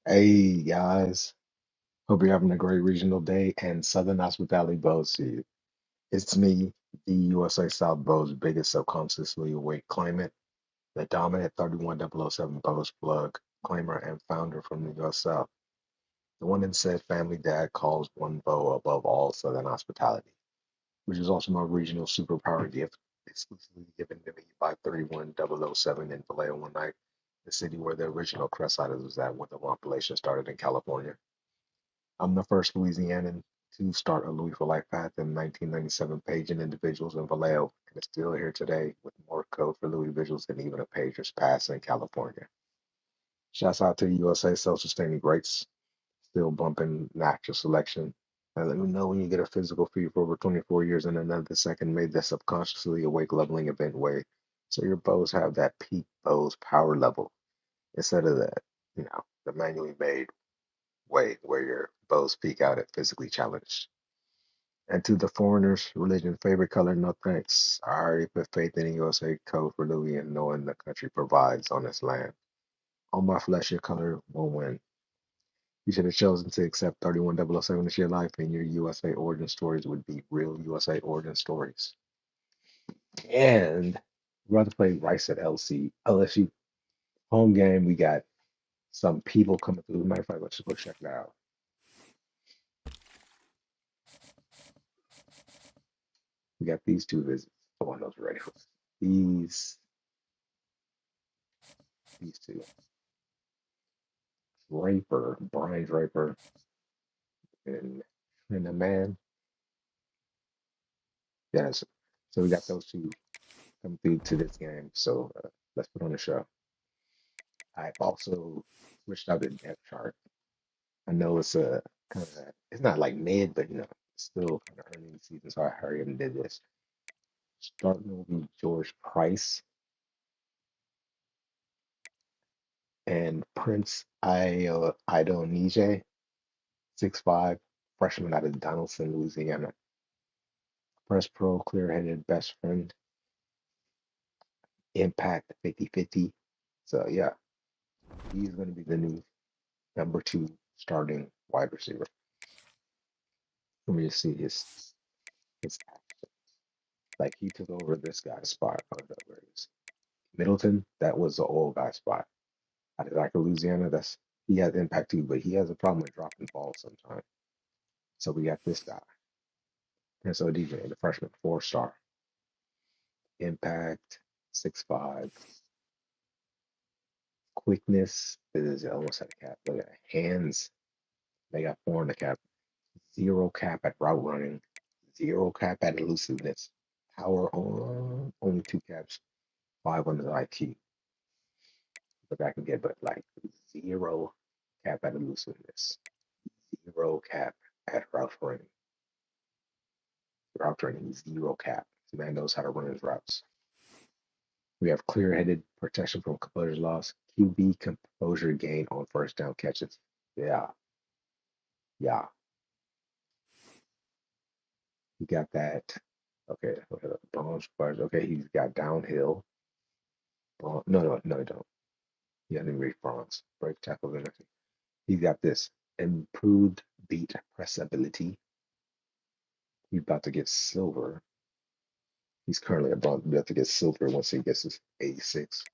Hey guys, hope you're having a great regional day and Southern Hospitality Bows to you. It's me, the USA South Bows biggest subconsciously awake claimant, the dominant 31007 Bows plug claimer and founder from the US South. The one that said family dad calls one bow above all Southern hospitality, which is also my regional superpower gift exclusively given to me by 31007 in Vallejo one night, the city where the original Crest Island was at when the population started in California. I'm the first Louisianan to start a Louis for Life path in 1997, paging individuals in Vallejo, and is still here today with more code for Louis visuals than even a pager's pass in California. Shouts out to the USA self-sustaining greats, still bumping natural selection. And let me know when you get a physical fee for over 24 years and another second made the subconsciously awake leveling event way. So your bows have that peak bows power level instead of the manually made way where your bows peak out at physically challenged. And to the foreigners, religion, favorite color, no thanks. I already put faith in the USA code for Louis and knowing the country provides on its land. On my flesh, your color will win. You should have chosen to accept 31007 as your life, and your USA origin stories would be real USA origin stories. And we're about to play Rice at LSU home game. We got some people coming through. Matter of fact, let's just go check that out. We got these two visits. Oh, I know those ready for these these two. Draper, Brian Draper, and the man. Yes. So we got those two coming through to this game. So let's put on the show. I've also switched out the depth chart. I know it's a kind of it's not like mid, but it's still kind of early in the season. So I hurried and did this. Starting will be George Price and Prince Idonije, 6'5", freshman out of Donaldson, Louisiana. Press Pro, clear-headed best friend, impact 50-50. So yeah, he's going to be the new number two starting wide receiver. Let me just see his like he took over this guy's spot. Oh, no, where it is. Middleton, that was the old guy spot. Out of like Louisiana, that's he has impact too, but he has a problem with dropping balls sometimes. So we got this guy. And so DJ, the freshman, 4-star. Impact, 6'5". Quickness is almost at a cap. Look at hands. They got 4 in the cap. Zero cap at route running. Zero cap at elusiveness. Power on only 2 caps. 5 on the IQ. But I can get but like zero cap at elusiveness. Zero cap at route running. Route running, zero cap. The man knows how to run his routes. We have clear-headed protection from composure loss. QB composure gain on first down catches. Yeah, yeah. He got that. Okay, bronze bars. Okay, he's got downhill. No, no, no, he don't. He hasn't reached bronze. Break tackle ability. He's got this improved beat press ability. He's about to get silver. He's currently a bronze. He's about to get silver once he gets his 86.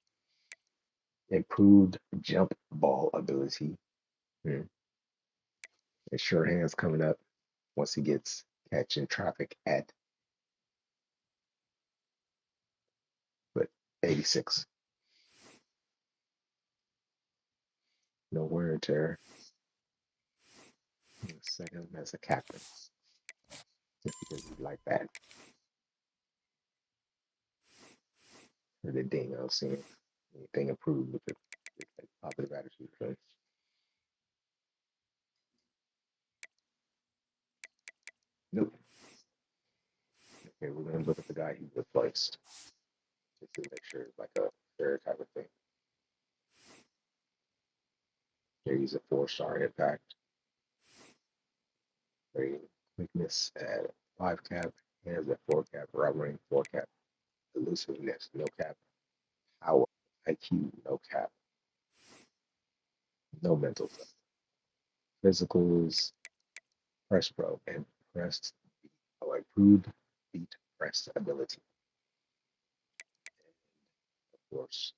Improved jump ball ability. Hmm. And sure hands coming up once he gets catching traffic at but 86. No wear and tear. Second as a captain, just because he's like that. For the ding, I was seeing anything improved with the like, positive attitude. Right? Nope. Okay, we're gonna look at the guy he replaced just to make sure it's like a fair type of thing. Here he's a 4-star impact. Rating quickness at 5 cap, hands at 4 cap, route running 4 cap, elusiveness no cap, power IQ no cap, no mental stuff. Physicals, press pro, and press improved beat press ability. Of course,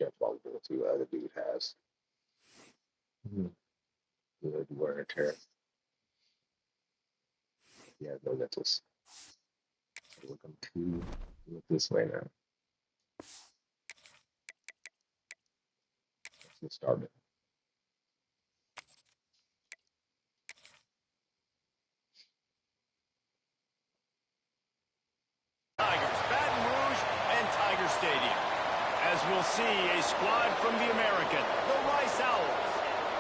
jump ability the other dude has. Good wear and tear. Yeah, no lentils. So we're going to do it this way now. Let's get started. Tigers, Baton Rouge, and Tiger Stadium. As we'll see, a squad from the American, the Rice Owls,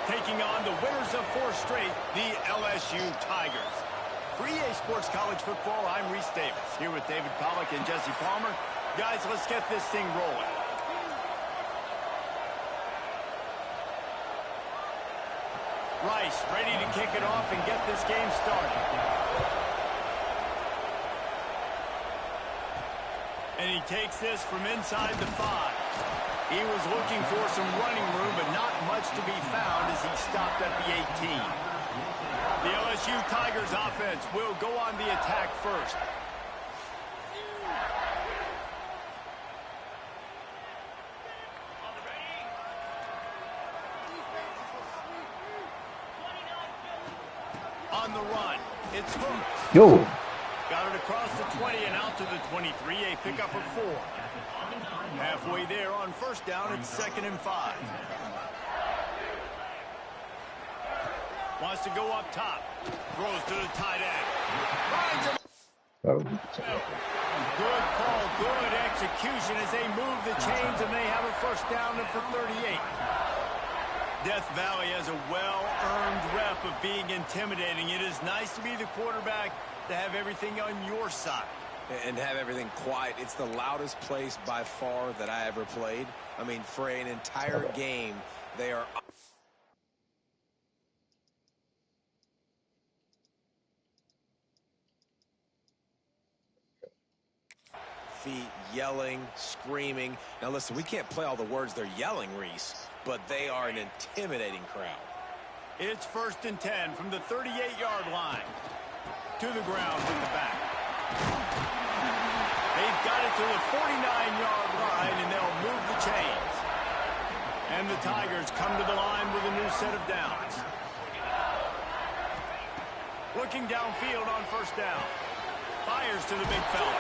taking on the winners of 4 straight, the LSU Tigers. For EA Sports College Football, I'm Reese Davis, here with David Pollack and Jesse Palmer. Guys, let's get this thing rolling. Rice ready to kick it off and get this game started. And he takes this from inside the 5. He was looking for some running room, but not much to be found as he stopped at the 18. The LSU Tigers offense will go on the attack first. On the run, it's Hooks. Yo! Got it across the 20 and out to the 23, a pickup of 4. Halfway there on first down, it's 2nd and 5. Wants to go up top. Throws to the tight end. Good call, good execution as they move the chains and they have a first down for 38. Death Valley has a well-earned rep of being intimidating. It is nice to be the quarterback, to have everything on your side. And have everything quiet. It's the loudest place by far that I ever played. I mean, for an entire game, they are... feet yelling, screaming. Now listen, we can't play all the words they're yelling, Reese, but they are an intimidating crowd. It's 1st and 10 from the 38-yard line. To the ground with the back. They've got it to the 49-yard line, and they'll move the chains. And the Tigers come to the line with a new set of downs. Looking downfield on first down. Fires to the big fella.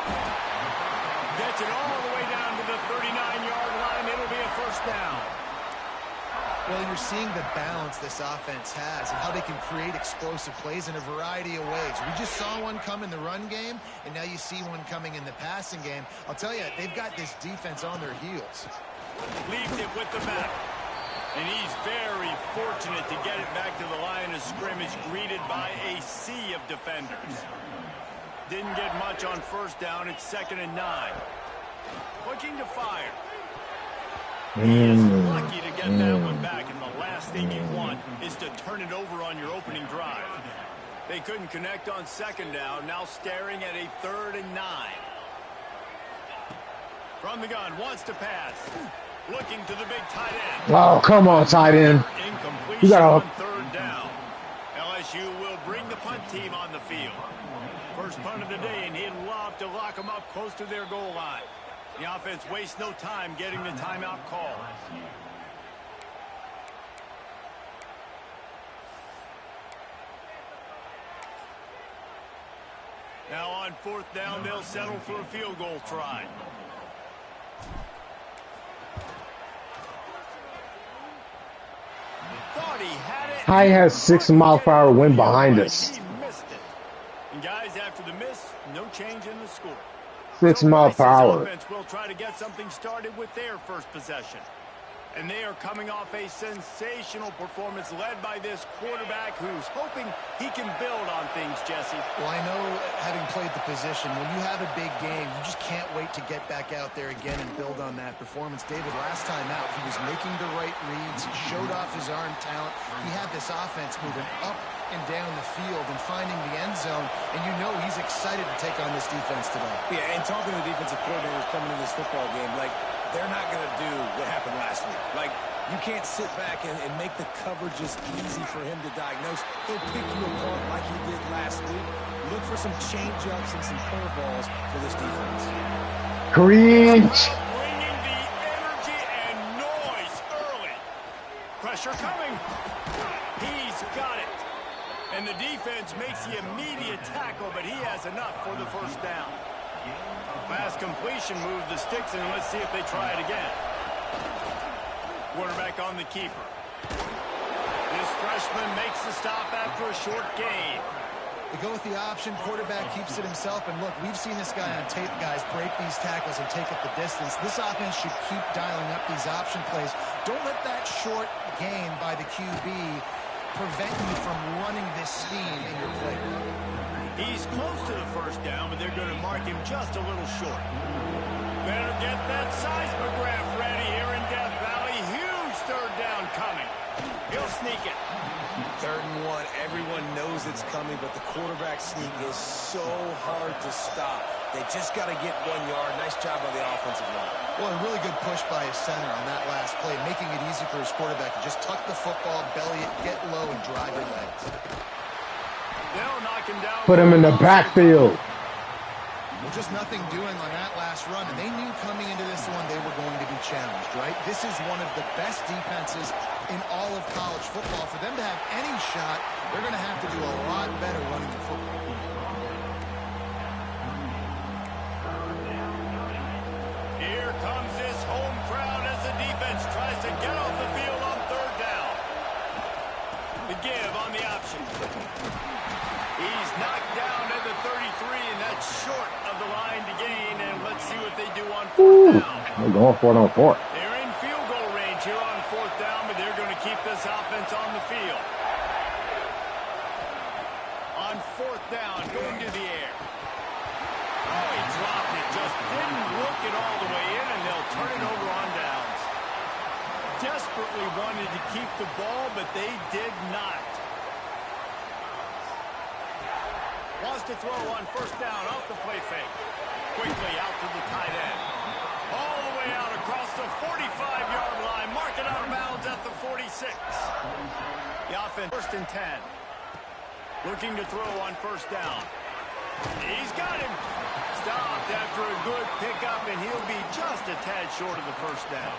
Gets it all the way down to the 39-yard line. It'll be a first down. Well, you're seeing the balance this offense has and how they can create explosive plays in a variety of ways. We just saw one come in the run game, and now you see one coming in the passing game. I'll tell you, they've got this defense on their heels. Leaves it with the back. And he's very fortunate to get it back to the line of scrimmage, greeted by a sea of defenders. Didn't get much on first down. It's 2nd and 9. Looking to fire. He is lucky to get that one back, and the last thing you want is to turn it over on your opening drive. They couldn't connect on 2nd down, now staring at a 3rd and 9. From the gun, wants to pass. Looking to the big tight end. Oh, come on, tight end. Incompletion You got on 3rd down. LSU will bring the punt team on the field. First punt of the day, and he'd love to lock them up close to their goal line. The offense wastes no time getting the timeout call. Now on 4th down, they'll settle for a field goal try. Thought he had it. High has 6-mile-per-hour wind behind us. He missed it. And guys, after the miss, no change in the score. 6 miles per hour. Offense will try to get something started with their first possession. And they are coming off a sensational performance led by this quarterback who's hoping he can build on things, Jesse. Well, I know, having played the position, when you have a big game, you just can't wait to get back out there again and build on that performance. David, last time out, he was making the right reads. He showed off his arm talent. He had this offense moving up and down the field and finding the end zone, and you know he's excited to take on this defense today. Yeah, and talking to the defensive coordinators coming in this football game, like, they're not going to do what happened last week. Like, You can't sit back and make the coverages easy for him to diagnose. He'll pick you apart like he did last week. Look for some change-ups and some curveballs for this defense. Preach. Bringing the energy and noise early. Pressure coming. He's got it. And the defense makes the immediate tackle, but he has enough for the first down. Pass completion moved the sticks, and let's see if they try it again. Quarterback on the keeper. This freshman makes the stop after a short gain. They go with the option. Quarterback keeps it himself. And look, we've seen this guy on tape, guys, break these tackles and take up the distance. This offense should keep dialing up these option plays. Don't let that short gain by the QB prevent you from running this scheme in your play. He's close to the first down, but they're going to mark him just a little short. Better get that seismograph ready here in Death Valley. Huge third down coming. He'll sneak it. 3rd and 1. Everyone knows it's coming, but the quarterback sneak is so hard to stop. They just got to get 1 yard. Nice job by the offensive line. Well, a really good push by his center on that last play, making it easy for his quarterback to just tuck the football, belly it, get low, and drive your legs. They'll knock him down. Put him in the backfield. Well, just nothing doing on that last run, and they knew coming into this one they were going to be challenged, right? This is one of the best defenses in all of college football. For them to have any shot, they're going to have to do a lot better running the football. Here comes this home crowd as the defense tries to get off the field on 3rd down. The give on the option. He's knocked down at the 33, and that's short of the line to gain. And let's see what they do on 4th down. They're going for it on 4th. They're in field goal range here on 4th down, but they're going to keep this offense on the field. On 4th down, going to the air. Oh, he dropped it. Just didn't look it all the way in, and they'll turn it over on downs. Desperately wanted to keep the ball, but they did not. Wants to throw on 1st down off the play fake. Quickly out to the tight end. All the way out across the 45-yard line. Mark it out of bounds at the 46. The offense 1st and 10. Looking to throw on 1st down. He's got him. Stopped after a good pickup, and he'll be just a tad short of the 1st down.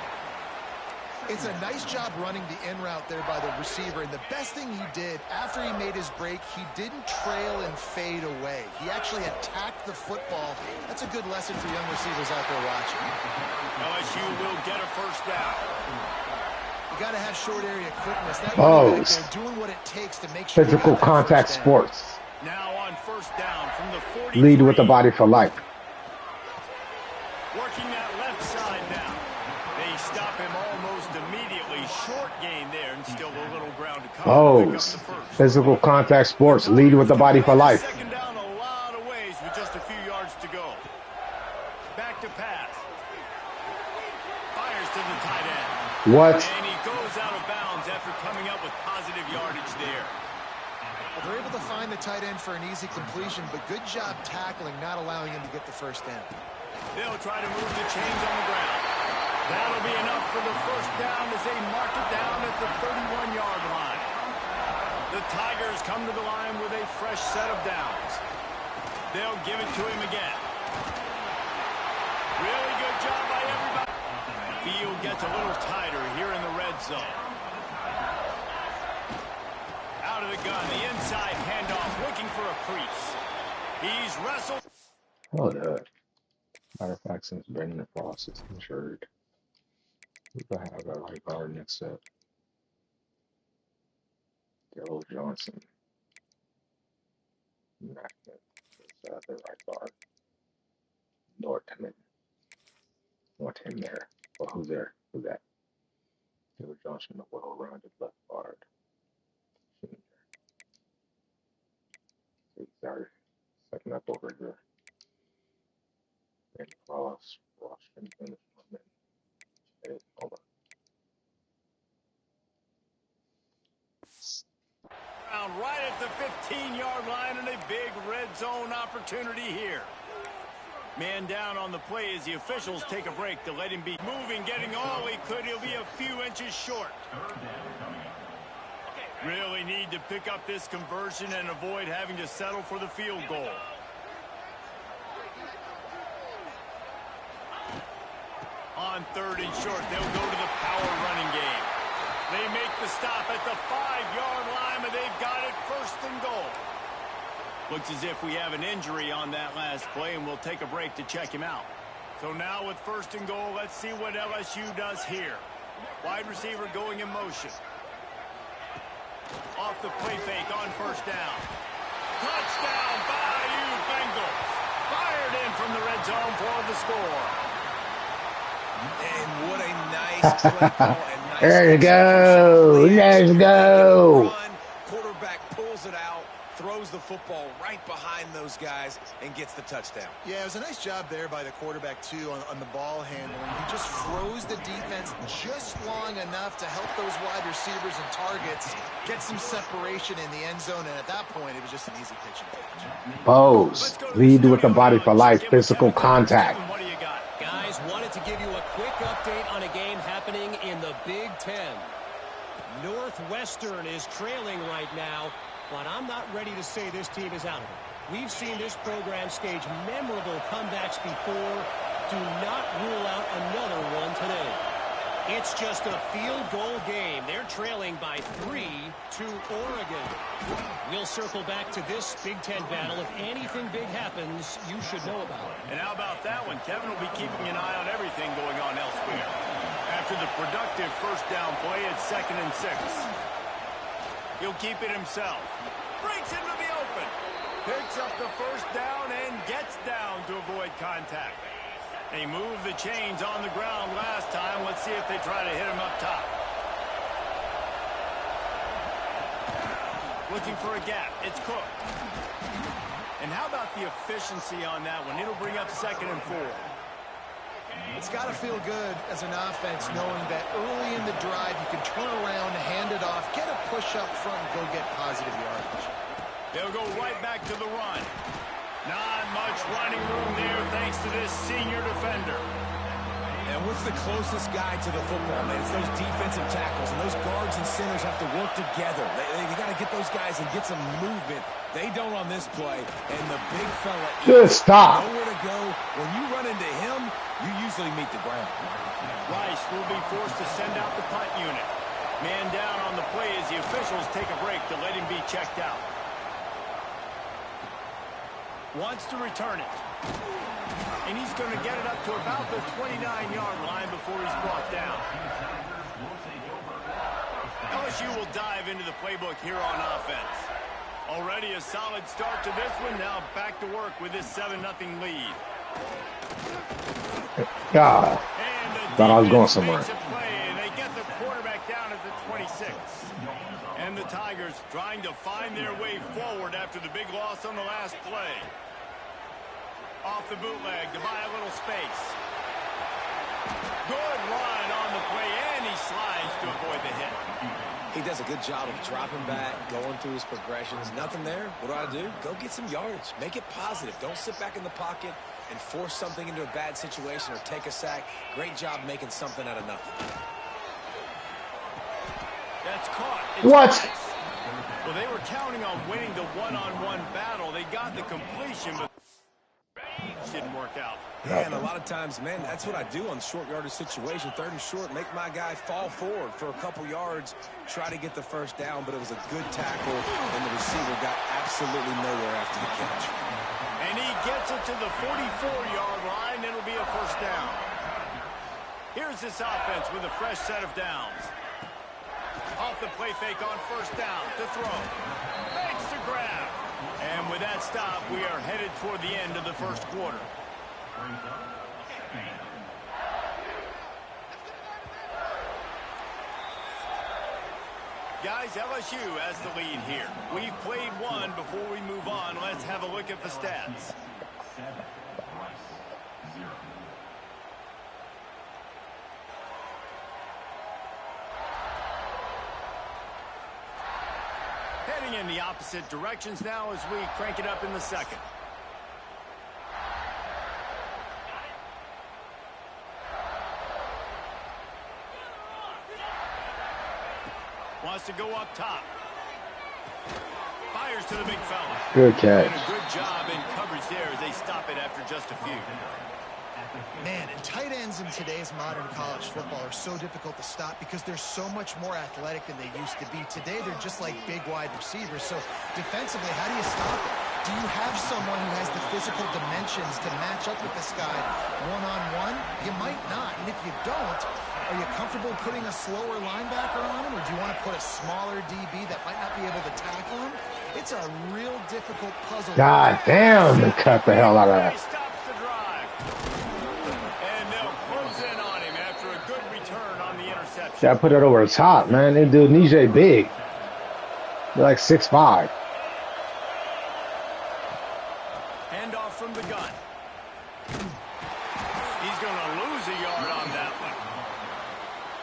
It's a nice job running the in route there by the receiver, and the best thing he did after he made his break, he didn't trail and fade away. He actually attacked the football. That's a good lesson for young receivers out there watching. LSU will get a 1st down. You got to have short area quickness. That running back there doing what it takes to make sure Physical contact sports. Now on 1st down from the 43. Lead with the body for life. Working that left side now. They stop him almost immediately. Short gain there, and still a little ground to cover. Physical contact sports. Lead with the body for life. 2nd down a lot of ways with just a few yards to go. Back to pass. Fires to the tight end. What? And he goes out of bounds after coming up with positive yardage there. Well, they're able to find the tight end for an easy completion, but good job tackling, not allowing him to get the 1st down. They'll try to move the chains on the ground. That'll be enough for the 1st down as they mark it down at the 31-yard line. The Tigers come to the line with a fresh set of downs. They'll give it to him again. Really good job by everybody. Field gets a little tighter here in the red zone. Out of the gun, the inside handoff, looking for a crease. He's wrestled. Hold up. Matter of fact, since Brandon Frost is injured, we can have a right guard next up. Gerald Johnson. Mackin is the right guard. Norton there. Well, who's there? Who's that? Gerald Johnson, the well-rounded left guard. He's our second up over here. And Frost, and finish one minute. Hold on. Right at the 15-yard line and a big red zone opportunity here. Man down on the play as the officials take a break to let him be moving, getting all he could. He'll be a few inches short. Really need to pick up this conversion and avoid having to settle for the field goal. On 3rd and short, they'll go to the power running game. They make the stop at the 5-yard line, but they've got it 1st and goal. Looks as if we have an injury on that last play, and we'll take a break to check him out. So now with 1st and goal, let's see what LSU does here. Wide receiver going in motion. Off the play fake on 1st down. Touchdown, Bayou Bengals. Fired in from the red zone for the score. And what a nice play call and nice There you go. Let's go. Quarterback pulls it out, throws the football right behind those guys, and gets the touchdown. Yeah, it was a nice job there by the quarterback, too, on the ball handling. He just froze the defense just long enough to help those wide receivers and targets get some separation in the end zone, and at that point, it was just an easy pitch and catch. Pose. Lead with the body for life. Physical contact. What do you got? Guys, wanted to give you a quick update on a game happening in the Big Ten. Northwestern is trailing right now, but I'm not ready to say this team is out of it. We've seen this program stage memorable comebacks before. Do not rule out another one today. It's just a field goal game. They're trailing by 3 to Oregon. We'll circle back to this Big Ten battle. If anything big happens, you should know about it. And how about that one? Kevin will be keeping an eye on everything going on elsewhere. After the productive 1st down play, it's 2nd and 6. He'll keep it himself. Breaks into the open. Picks up the 1st down and gets down to avoid contact. They moved the chains on the ground last time. Let's see if they try to hit him up top. Looking for a gap. It's Cook. And how about the efficiency on that one? It'll bring up 2nd and 4. It's got to feel good as an offense knowing that early in the drive you can turn around, hand it off, get a push up front, and go get positive yardage. They'll go right back to the run. Not much running room there thanks to this senior defender. And what's the closest guy to the football, man? It's those defensive tackles, and those guards and centers have to work together. They got to get those guys and get some movement. They don't on this play, and the big fella Just stop. nowhere to go. When you run into him, you usually meet the ground. Rice will be forced to send out the punt unit. Man down on the play as the officials take a break to let him be checked out. Wants to return it. And he's going to get it up to about the 29-yard line before he's brought down. LSU will dive into the playbook here on offense. Already a solid start to this one. Now back to work with this 7-0 lead. God. And Thought I was going somewhere. makes a play, and they get the quarterback down at the 26. And the Tigers trying to find their way forward after the big loss on the last play. Off the bootleg to buy a little space. Good run on the play, and he slides to avoid the hit. He does a good job of dropping back, going through his progressions. Nothing there. What do? Go get some yardage. Make it positive. Don't sit back in the pocket and force something into a bad situation or take a sack. Great job making something out of nothing. That's caught. It's What? nice. Well, they were counting on winning the one-on-one battle. They got the completion, but didn't work out. Yeah, and a lot of times, man, that's what I do on short yardage situation. 3rd and short, make my guy fall forward for a couple yards, try to get the 1st down, but it was a good tackle, and the receiver got absolutely nowhere after the catch. And he gets it to the 44-yard line. It'll be a 1st down. Here's this offense with a fresh set of downs. Off the play fake on 1st down to throw. Makes the grab. And with that stop, we are headed toward the end of the 1st quarter. Guys, LSU has the lead here. We've played one. Before we move on, let's have a look at the stats. Heading in the opposite directions now as we crank it up in the 2nd. Wants to go up top. Fires to the big fella. Good catch. And a good job in coverage there as they stop it after just a few. Man, and tight ends in today's modern college football are so difficult to stop because they're so much more athletic than they used to be. Today, they're just like big wide receivers. So defensively, how do you stop it? Do you have someone who has the physical dimensions to match up with this guy one-on-one? You might not. And if you don't, are you comfortable putting a slower linebacker on him? Or do you want to put a smaller DB that might not be able to tackle him? It's a real difficult puzzle. God damn, they cut the hell out of that. Stops the drive. And they'll close in on him after a good return on the interception. Gotta put it over the top, man. They do Nije big. They're like 6'5". Handoff from the gun. He's going to lose a yard on that one.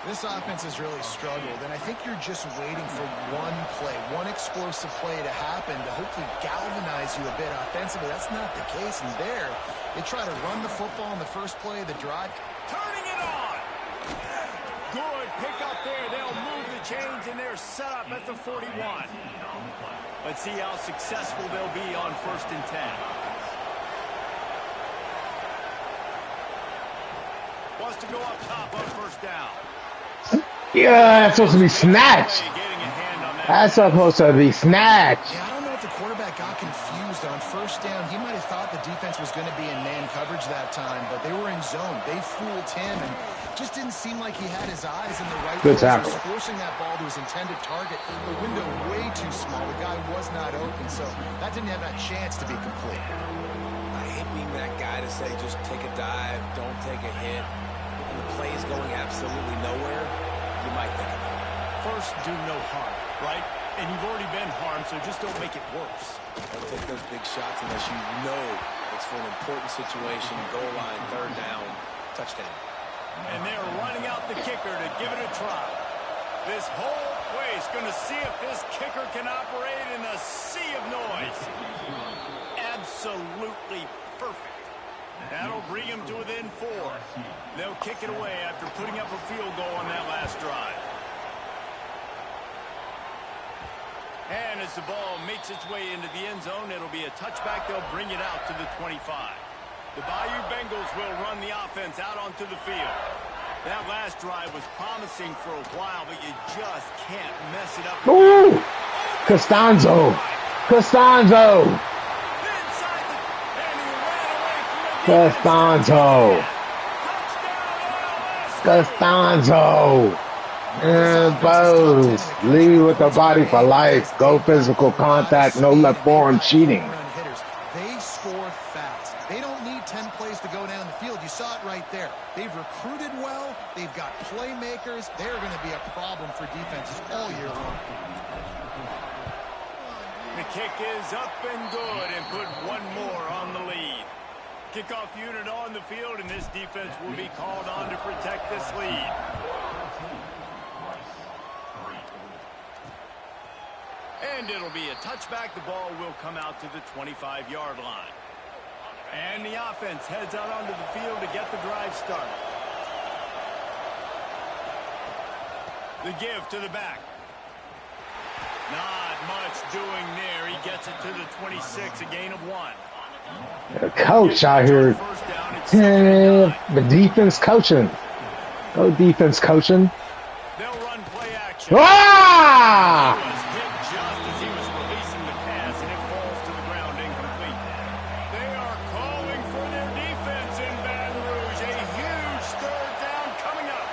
This offense has really struggled, and I think you're just waiting for one play, one explosive play to happen to hopefully galvanize you a bit offensively. That's not the case, and there, they try to run the football in the first play of the drive. Turning it on. Good pick up there. They'll move the chains, and they're set up at the 41. Let's see how successful they'll be on 1st and 10. Wants to go up top on 1st down. Yeah, that's supposed to be snatched. That's supposed to be snatched. Yeah, I don't know if the quarterback got confused on 1st down. He might have thought the defense was going to be in man coverage that time, but they were in zone. They fooled him, and just didn't seem like he had his eyes in the right Good place. tackle. He was forcing that ball to his intended target. The window way too small. The guy was not open, so that didn't have that chance to be complete. I hate being that guy to say just take a dive, don't take a hit. When the play is going absolutely nowhere, you might think about it. First, do no harm, right? And you've already been harmed, so just don't make it worse. Don't take those big shots unless you know it's for an important situation, goal line, 3rd down, touchdown. And they're running out the kicker to give it a try. This whole place going to see if this kicker can operate in a sea of noise. Absolutely perfect. That'll bring him to within 4. They'll kick it away after putting up a field goal on that last drive. And as the ball makes its way into the end zone, it'll be a touchback. They'll bring it out to the 25. The Bayou Bengals will run the offense out onto the field. That last drive was promising for a while, but you just can't mess it up. Ooh! Costanzo! Costanzo! Costanzo! Costanzo! And Bose, lead with the body for life. Go physical contact, no left forearm cheating. They score fast. They don't need 10 plays to go down the field. You saw it right there. They've recruited well. They've got playmakers. They're going to be a problem for defenses all year long. The kick is up and good and put one more on the lead. Kickoff unit on the field, and this defense will be called on to protect this lead. And it'll be a touchback. The ball will come out to the 25-yard line. And the offense heads out onto the field to get the drive started. The give to the back. Not much doing there. He gets it to the 26, a gain of 1. The coach out here. The defense coaching. Go defense coaching. They'll run play action. Ah! He was hit just as he was releasing the pass, and it falls to the ground incomplete. They are calling for their defense in Baton Rouge. A huge 3rd down coming up.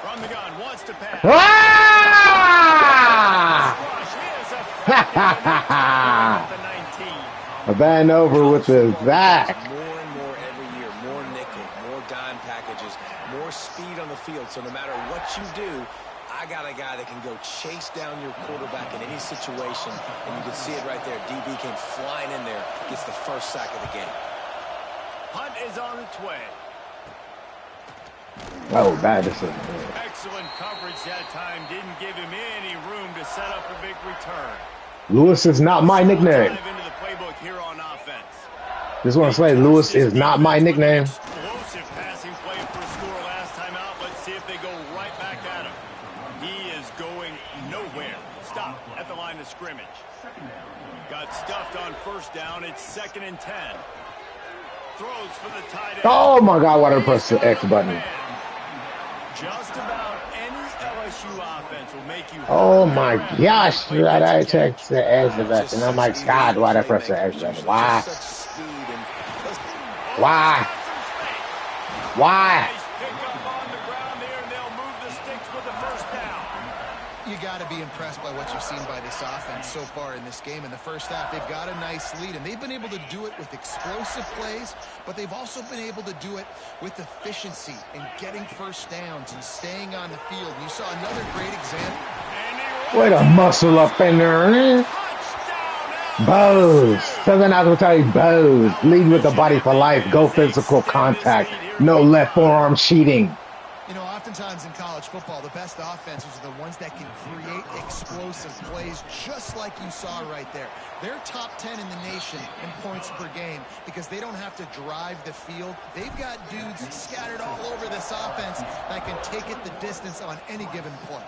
From the gun, wants to pass. Ah! A van over with the back. More and more every year, more nickel, more dime packages, more speed on the field. So no matter what you do, I got a guy that can go chase down your quarterback in any situation. And you can see it right there. DB came flying in there, gets the first sack of the game. Hunt is on its way. Oh, bad decision. Excellent coverage that time. Didn't give him any room to set up a big return. Lewis is not my nickname. Dive into the playbook here on offense. Just want to say, Lewis is not my nickname. Explosive passing play for a score last time out. Let's See if they go right back at him. He is going nowhere. Stop at the line of scrimmage. Got stuffed on first down. It's 2nd and 10. Throws for the tight end. Oh my God, why did I press the X button? Just about any LSU offense will make you. Oh my gosh, did I text the X button? Oh my God, why did I press the X button? Why? Why? Why? You got to be impressed by what you've seen by this offense so far in this game. In the first half, they've got a nice lead, and they've been able to do it with explosive plays, but they've also been able to do it with efficiency and getting first downs and staying on the field. You saw another great example. Way to muscle up in there. Bose. Southern Oz will tell you, Bose. Lead with the body for life. Go physical contact. No left forearm cheating. You know, oftentimes in college football, the best offenses are the ones that can create explosive plays, just like you saw right there. They're top 10 in the nation in points per game because they don't have to drive the field. They've got dudes scattered all over this offense that can take it the distance on any given play.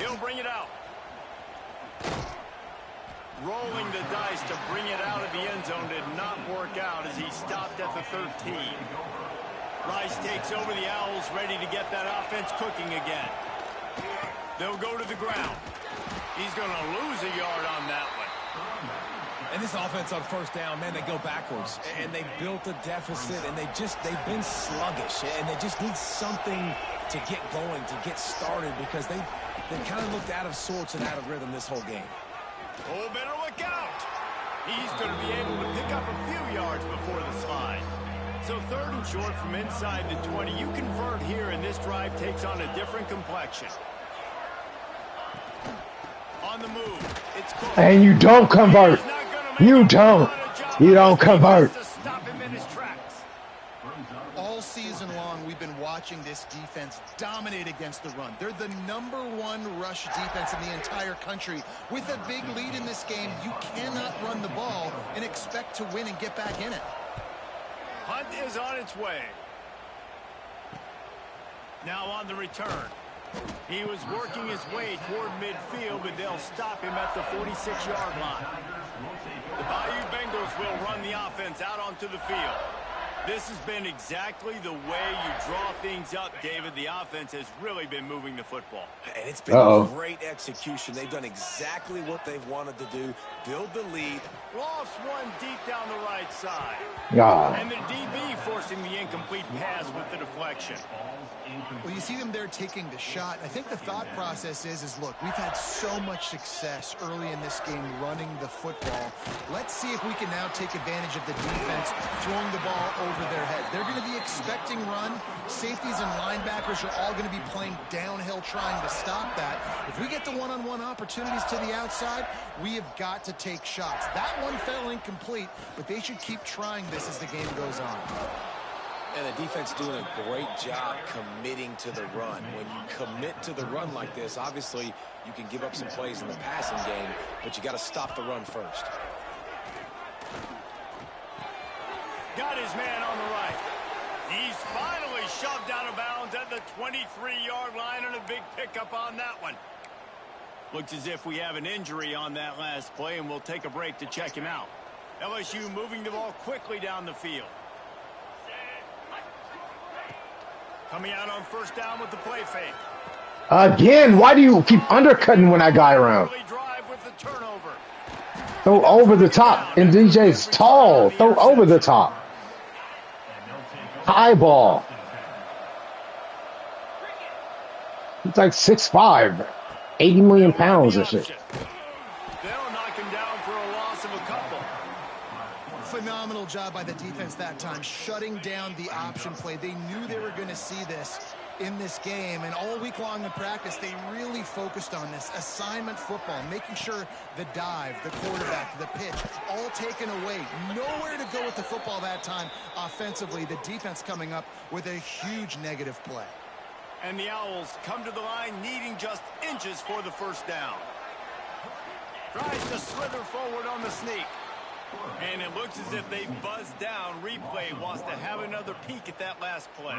He'll bring it out. Rolling the dice to bring it out of the end zone did not work out as he stopped at the 13. Rice takes over the Owls, ready to get that offense cooking again. They'll go to the ground. He's going to lose a yard on that one. And this offense on first down, man, they go backwards. And they built a deficit, and they've been sluggish. And they just need something to get going, to get started, because they kind of looked out of sorts and out of rhythm this whole game. Oh, better look out. He's going to be able to pick up a few yards before the slide. So 3rd and short from inside the 20. You convert here, and this drive takes on a different complexion. On the move, it's Cook. And you don't convert. You don't. You don't convert. All season long, we've been watching this defense dominate against the run. They're the #1 rush defense in the entire country. With a big lead in this game, you cannot run the ball and expect to win and get back in it. Hunt is on its way. Now on the return. He was working his way toward midfield, but they'll stop him at the 46-yard line. The Bayou Bengals will run the offense out onto the field. This has been exactly the way you draw things up, David. The offense has really been moving the football. And it's been great execution. They've done exactly what they've wanted to do. Build the lead. Lost one deep down the right side. Yeah. And the DB forcing the incomplete pass with the deflection. Well, you see them there taking the shot. I think the thought process is look, we've had so much success early in this game running the football. Let's see if we can now take advantage of the defense throwing the ball over their head. They're going to be expecting run. Safeties and linebackers are all going to be playing downhill trying to stop that. If we get the one-on-one opportunities to the outside, we have got to take shots. That one fell incomplete, but they should keep trying this as the game goes on. And the defense doing a great job committing to the run. When you commit to the run like this, obviously you can give up some plays in the passing game, but you got to stop the run first. Got his man on the right. He's finally shoved out of bounds at the 23-yard line, and a big pickup on that one. Looks as if we have an injury on that last play, and we'll take a break to check him out. LSU moving the ball quickly down the field. Coming out on first down with the play fake. Again, why do you keep undercutting when I guy around? Drive with the turnover. Throw over the top. And DJ's tall. Throw over the top. High ball. He's like 6'5", 80 million pounds and shit. They'll knock him down for a loss of a couple. Phenomenal job by the defense that time, shutting down the option play. They knew they were going to see this in this game, and all week long in practice, they really focused on this assignment football, making sure the dive, the quarterback, the pitch, all taken away. Nowhere to go with the football that time offensively. The defense coming up with a huge negative play. And the Owls come to the line needing just inches for the first down. Tries to slither forward on the sneak. And it looks as if they buzzed down. Replay wants to have another peek at that last play.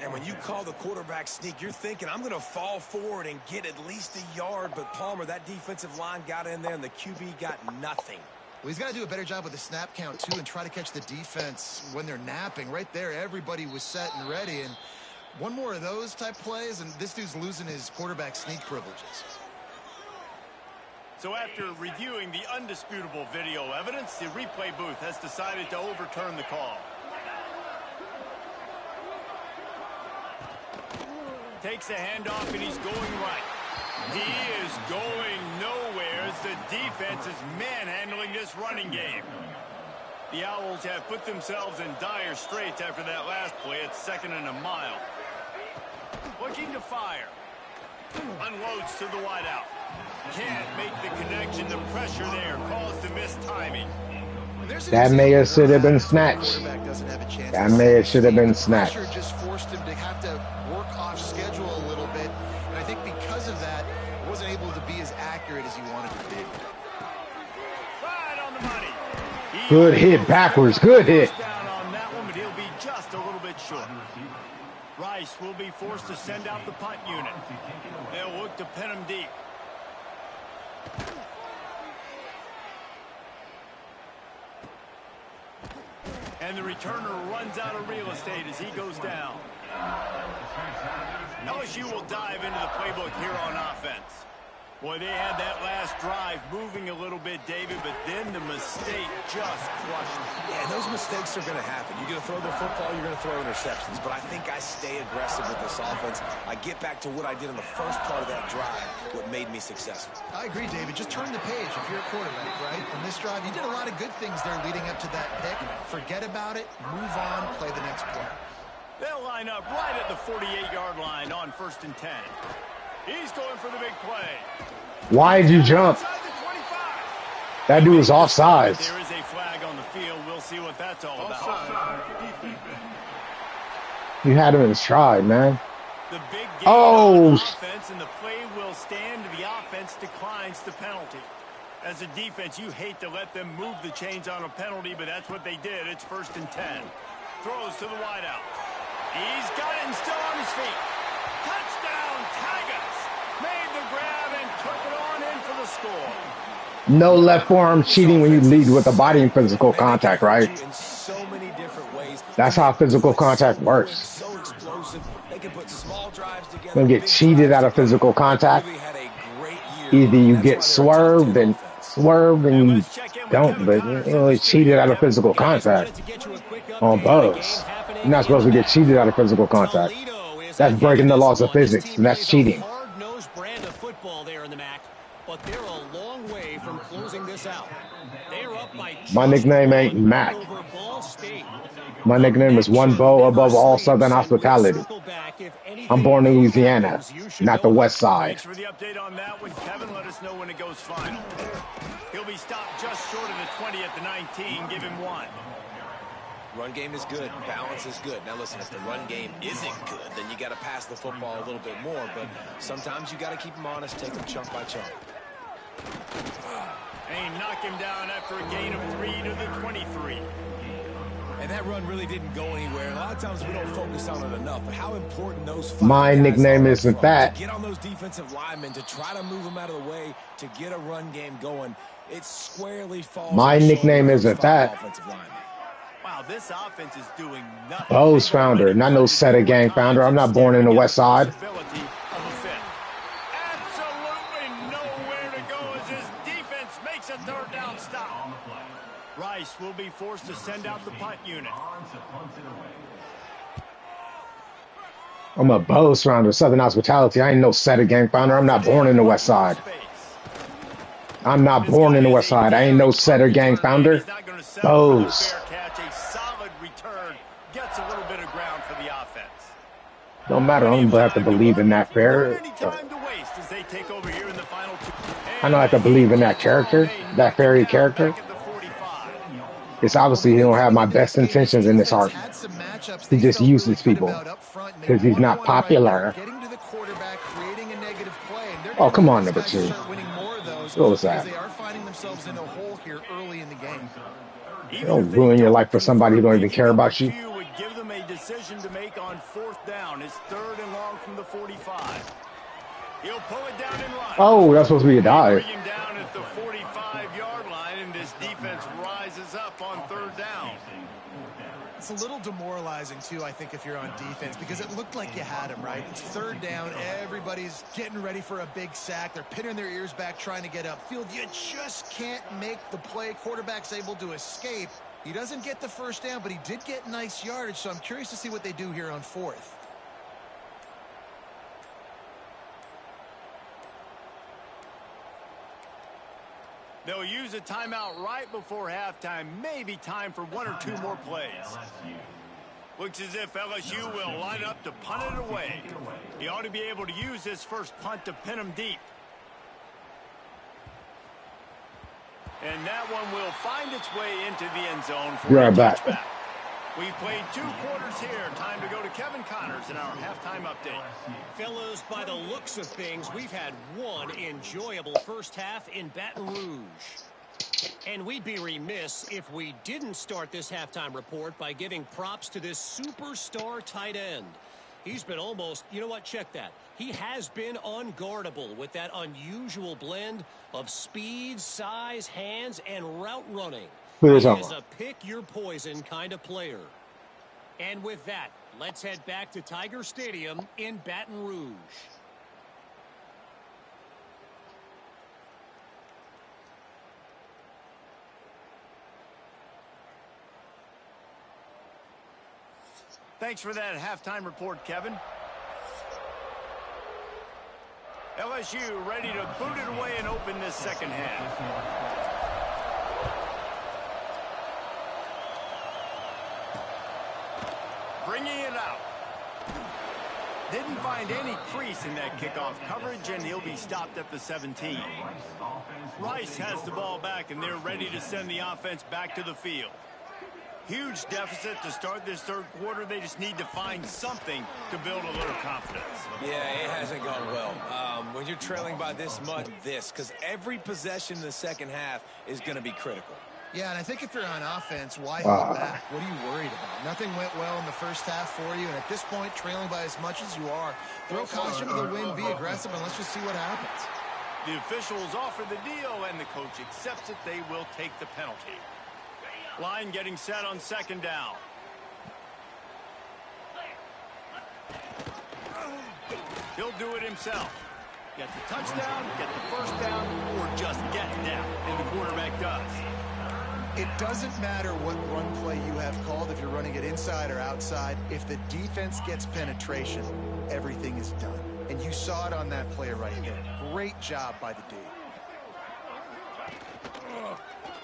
And when you call the quarterback sneak, you're thinking, I'm going to fall forward and get at least a yard. But Palmer, that defensive line got in there, and the QB got nothing. Well, he's got to do a better job with the snap count, too, and try to catch the defense when they're napping. Right there, everybody was set and ready. And one more of those type plays, and this dude's losing his quarterback sneak privileges. So after reviewing the undisputable video evidence, the replay booth has decided to overturn the call. Takes a handoff, and he's going right. He is going nowhere as the defense is manhandling this running game. The Owls have put themselves in dire straits after that last play. It's 2nd and a mile. Looking to fire. Unloads to the wideout. Can't make the connection. The pressure there caused the missed timing. That may have should have been snatched. That may have should have been snatched. Pressure just forced him to have to work off schedule a little bit, and I think because of that, he wasn't able to be as accurate as he wanted to be. Right on the money. Good hit backwards. Good hit. Down on that one, but he'll be just a little bit short. Rice will be forced to send out the punt unit. They'll look to pin him deep. And the returner runs out of real estate as he goes down. LSU will dive into the playbook here on offense. Boy, they had that last drive moving a little bit, David, but then the mistake just crushed them. Yeah, and those mistakes are going to happen. You're going to throw the football, you're going to throw interceptions. But I think I stay aggressive with this offense. I get back to what I did in the first part of that drive, what made me successful. I agree, David. Just turn the page if you're a quarterback, right? On this drive, you did a lot of good things there leading up to that pick. Forget about it, move on, play the next play. They'll line up right at the 48-yard line on 1st and 10. He's going for the big play. Why did you jump? That dude was offsides. There is a flag on the field. We'll see what that's all about. You had him in stride, man. The big game on offense, and the play will stand. The offense declines the penalty. As a defense, you hate to let them move the chains on a penalty, but that's what they did. It's 1st and 10. Throws to the wideout. He's got it and still on his feet. Touchdown, Tigers. Made the grab and took it on in for the score. No left forearm cheating when you lead with a body in physical contact, right? In so many different ways. That's how physical contact works. So explosive. They can put small drives together. When you get cheated out of physical contact, either you get swerved and you don't, but you know, cheated out of physical contact on both. You're not supposed to get cheated out of physical contact. That's breaking the laws of physics, and that's cheating. Hard-nosed brand of football there in the MAC, but they're a long way from closing this out. They're up by My nickname ain't Mac. over Ball State. My nickname is One Bow above all Southern hospitality. I'm born in Louisiana, not the West Side. Thanks for the update on that one, Kevin. Let us know when it goes final. He'll be stopped just short of the 20 at the 19. Give him 1. Run game is good. Balance is good. Now, listen, if the run game isn't good, then you got to pass the football a little bit more. But sometimes you got to keep them honest, take them chunk by chunk. And he knocked him down after a gain of 3 to the 23. And that run really didn't go anywhere. And a lot of times we don't focus on it enough. But how important those My nickname isn't that. To get on those defensive linemen, to try to move them out of the way, to get a run game going, it squarely falls. My nickname isn't that. Wow, this offense is doing nothing. Bose founder, not no Seta gang founder. I'm not born in the West Side. Absolutely nowhere to go as his defense makes a 3rd down stop. Rice will be forced to send out the punt unit. I'm a Bose founder, Southern hospitality. I ain't no Seta gang founder. I'm not born in the West Side. I'm not born in the West Side. I ain't no Seta gang founder. Bose. Don't matter. I don't have to believe in that fair. I don't have to believe in that character, that fairy character. It's obviously he don't have my best intentions in his heart. He just uses people because he's not popular. Oh, come on, number 2. What was that? themselves into a hole here early in the game. You Even if don't they ruin your life don't for somebody who convert, don't even making care up a about you. few would give them a decision to make on 4th down. It's 3rd and long from the 45. He'll pull it down and run. Oh, that's supposed to be a They dive. bring him down at the 45-yard line, and this defense rises up on 3rd down. It's a little demoralizing, too, I think, if you're on defense, because it looked like you had him, right? It's 3rd down. Everybody's getting ready for a big sack. They're pinning their ears back, trying to get upfield. You just can't make the play. Quarterback's able to escape. He doesn't get the 1st down, but he did get nice yardage, so I'm curious to see what they do here on 4th. They'll use a timeout right before halftime. Maybe time for 1 or 2 more plays. Looks as if LSU will line up to punt it away. He ought to be able to use his first punt to pin him deep. And that one will find its way into the end zone for You're a right back. touchback. We've played 2 quarters here. Time to go to Kevin Connors in our halftime update. Fellows, by the looks of things, we've had one enjoyable first half in Baton Rouge. And we'd be remiss if we didn't start this halftime report by giving props to this superstar tight end. He's been almost, you know what, check that. He has been unguardable with that unusual blend of speed, size, hands, and route running. Who He is is on? a pick-your-poison kind of player. And with that, let's head back to Tiger Stadium in Baton Rouge. Thanks for that halftime report, Kevin. LSU ready to boot it away and open this second half. Bringing it out. Didn't find any crease in that kickoff coverage, and he'll be stopped at the 17. Rice has the ball back, and they're ready to send the offense back to the field. Huge deficit to start this 3rd quarter. They just need to find something to build a little confidence. Yeah, it hasn't gone well. When you're trailing by this much, because every possession in the second half is going to be critical. Yeah, and I think if you're on offense, why hold back? What are you worried about? Nothing went well in the first half for you, and at this point, trailing by as much as you are, throw caution to the wind, be aggressive, and let's just see what happens. The officials offer the deal, and the coach accepts it. They will take the penalty. Line getting set on 2nd down. He'll do it himself. Get the touchdown, get the 1st down, or just get down, and the quarterback does. It doesn't matter what run play you have called, if you're running it inside or outside. If the defense gets penetration, everything is done. And you saw it on that play right there. Great job by the D.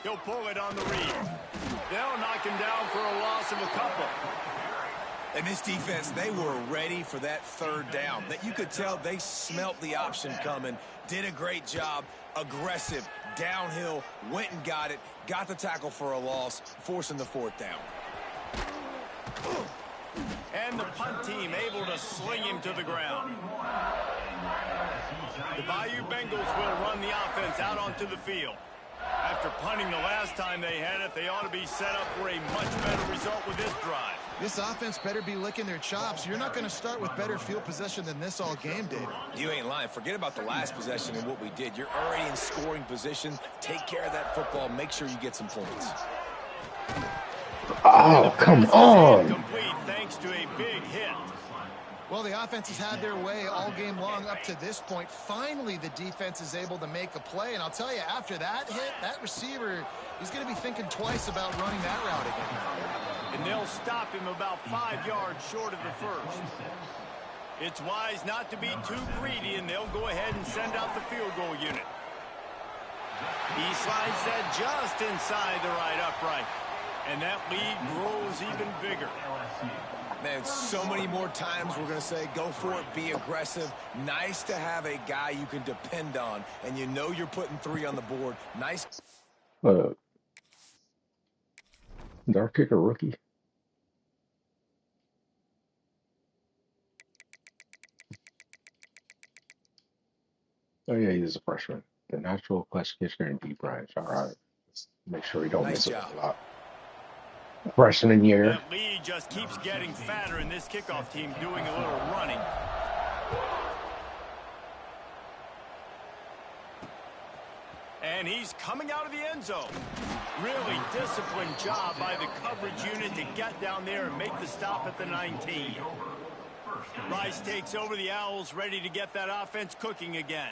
He'll pull it on the read. They'll knock him down for a loss of a couple. And this defense, they were ready for that 3rd down. That you could tell they smelt the option coming, did a great job, aggressive, downhill, went and got it, got the tackle for a loss, forcing the 4th down. And the punt team able to sling him to the ground. The Bayou Bengals will run the offense out onto the field. After punting the last time they had it, they ought to be set up for a much better result with this drive. This offense better be licking their chops. You're not going to start with better field possession than this all game, David. You ain't lying. Forget about the last possession and what we did. You're already in scoring position. Take care of that football. Make sure you get some points. Oh, come on. Complete thanks to a big hit. Well, the offense has had their way all game long up to this point. Finally, the defense is able to make a play. And I'll tell you, after that hit, that receiver, he's going to be thinking twice about running that route again. And they'll stop him about 5 yards short of the 1st. It's wise not to be too greedy, and they'll go ahead and send out the field goal unit. He slides that just inside the right upright. And that lead grows even bigger. Man, so many more times we're going to say, go for it, be aggressive. Nice to have a guy you can depend on, and you know you're putting 3 on the board. Nice. Our kicker rookie. Oh, yeah, he's a freshman. The natural clutch kicker and deep range. All right. Let's make sure we don't Nice miss it job. a lot. Freshman year. That lead just keeps getting fatter, and this kickoff team doing a little running. And he's coming out of the end zone. Really disciplined job by the coverage unit to get down there and make the stop at the 19. Rice takes over the Owls, ready to get that offense cooking again.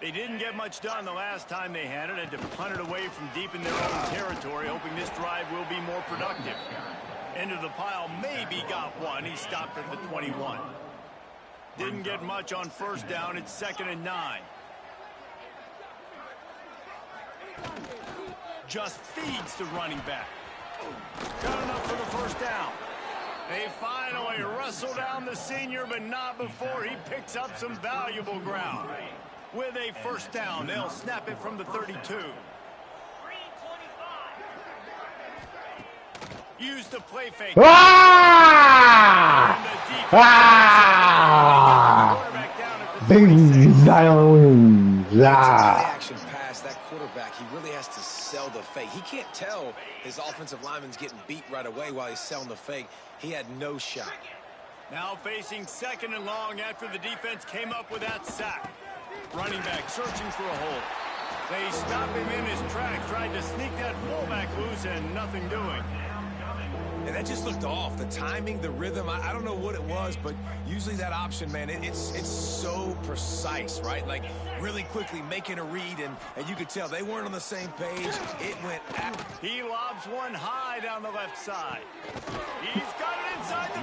They didn't get much done the last time they had it, to punt it away from deep in their own territory, hoping this drive will be more productive. Into the pile, maybe got one. He stopped at the 21. Didn't get much on first down. It's 2nd and 9. Just feeds the running back. Got enough for the first down. They finally wrestle down the senior, but not before he picks up some valuable ground. With a first down, they'll snap it from the 32. Use the play fake. Ah! Ah! Big Zion wins. Ah! Action pass, that quarterback, he really has to sell the fake. He can't tell his offensive lineman's getting beat right away while he's selling the fake. He had no shot. Now facing 2nd and long after the defense came up with that sack. Running back searching for a hole. They stop him in his tracks, tried to sneak that fullback loose, and nothing doing. And that just looked off. The timing, the rhythm, I don't know what it was, but usually that option, man, it's so precise, right? Like, really quickly making a read, and you could tell they weren't on the same page. It went out. He lobs one high down the left side. He's got it inside the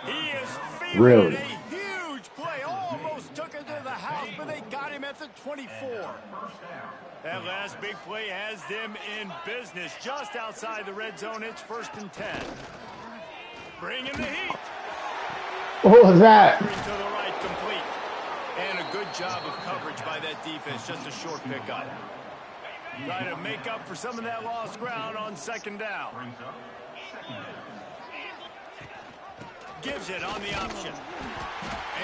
30. He is feeling Really? a huge play. Almost took it to the house, but they got him at the 24. That last big play has them in business just outside the red zone. It's 1st and 10. Bringing the heat. What was that? To the right, complete. And a good job of coverage by that defense. Just a short pickup. Try to make up for some of that lost ground on 2nd down. Gives it on the option.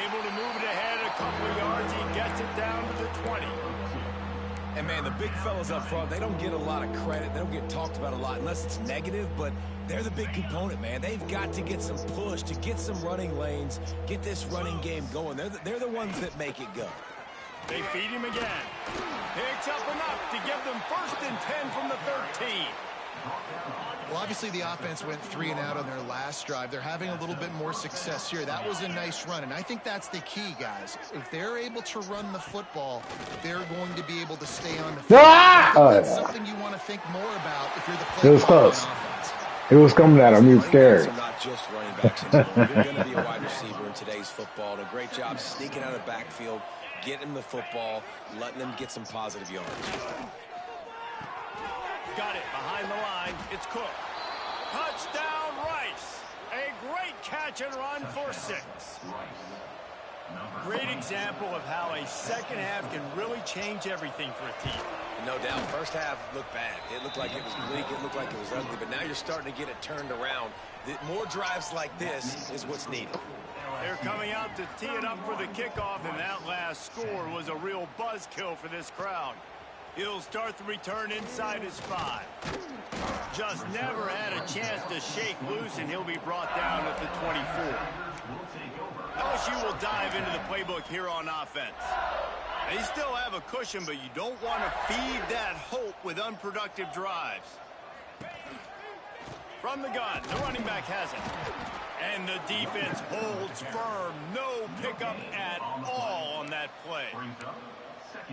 Able to move it ahead a couple of yards. He gets it down to the 20. And, man, the big fellas up front, they don't get a lot of credit. They don't get talked about a lot unless it's negative, but they're the big component, man. They've got to get some push, to get some running lanes, get this running game going. They're the ones that make it go. They feed him again. Picks up enough to give them 1st and 10 from the 13. Well, obviously the offense went 3 and out on their last drive. They're having a little bit more success here. That was a nice run, and I think that's the key, guys. If they're able to run the football, they're going to be able to stay on the field. Ah! I think that's something you want to think more about if you're the player. It was close. It was coming at him. He was scared. Running backs are not just running backs anymore. You're going to be a wide receiver in today's football. And a great job sneaking out of the backfield, getting them the football, letting them get some positive yards. Got it behind the line. It's Cook. Touchdown, Rice. A great catch and run for 6. Great example of how a second half can really change everything for a team. No doubt. First half looked bad. It looked like it was bleak. It looked like it was ugly. But now you're starting to get it turned around. More drives like this is what's needed. They're coming out to tee it up for the kickoff, and that last score was a real buzzkill for this crowd. He'll start the return inside his 5. Just never had a chance to shake loose, and he'll be brought down at the 24. LSU will dive into the playbook here on offense. They still have a cushion, but you don't want to feed that hope with unproductive drives. From the gun, the running back has it. And the defense holds firm. No pickup at all on that play.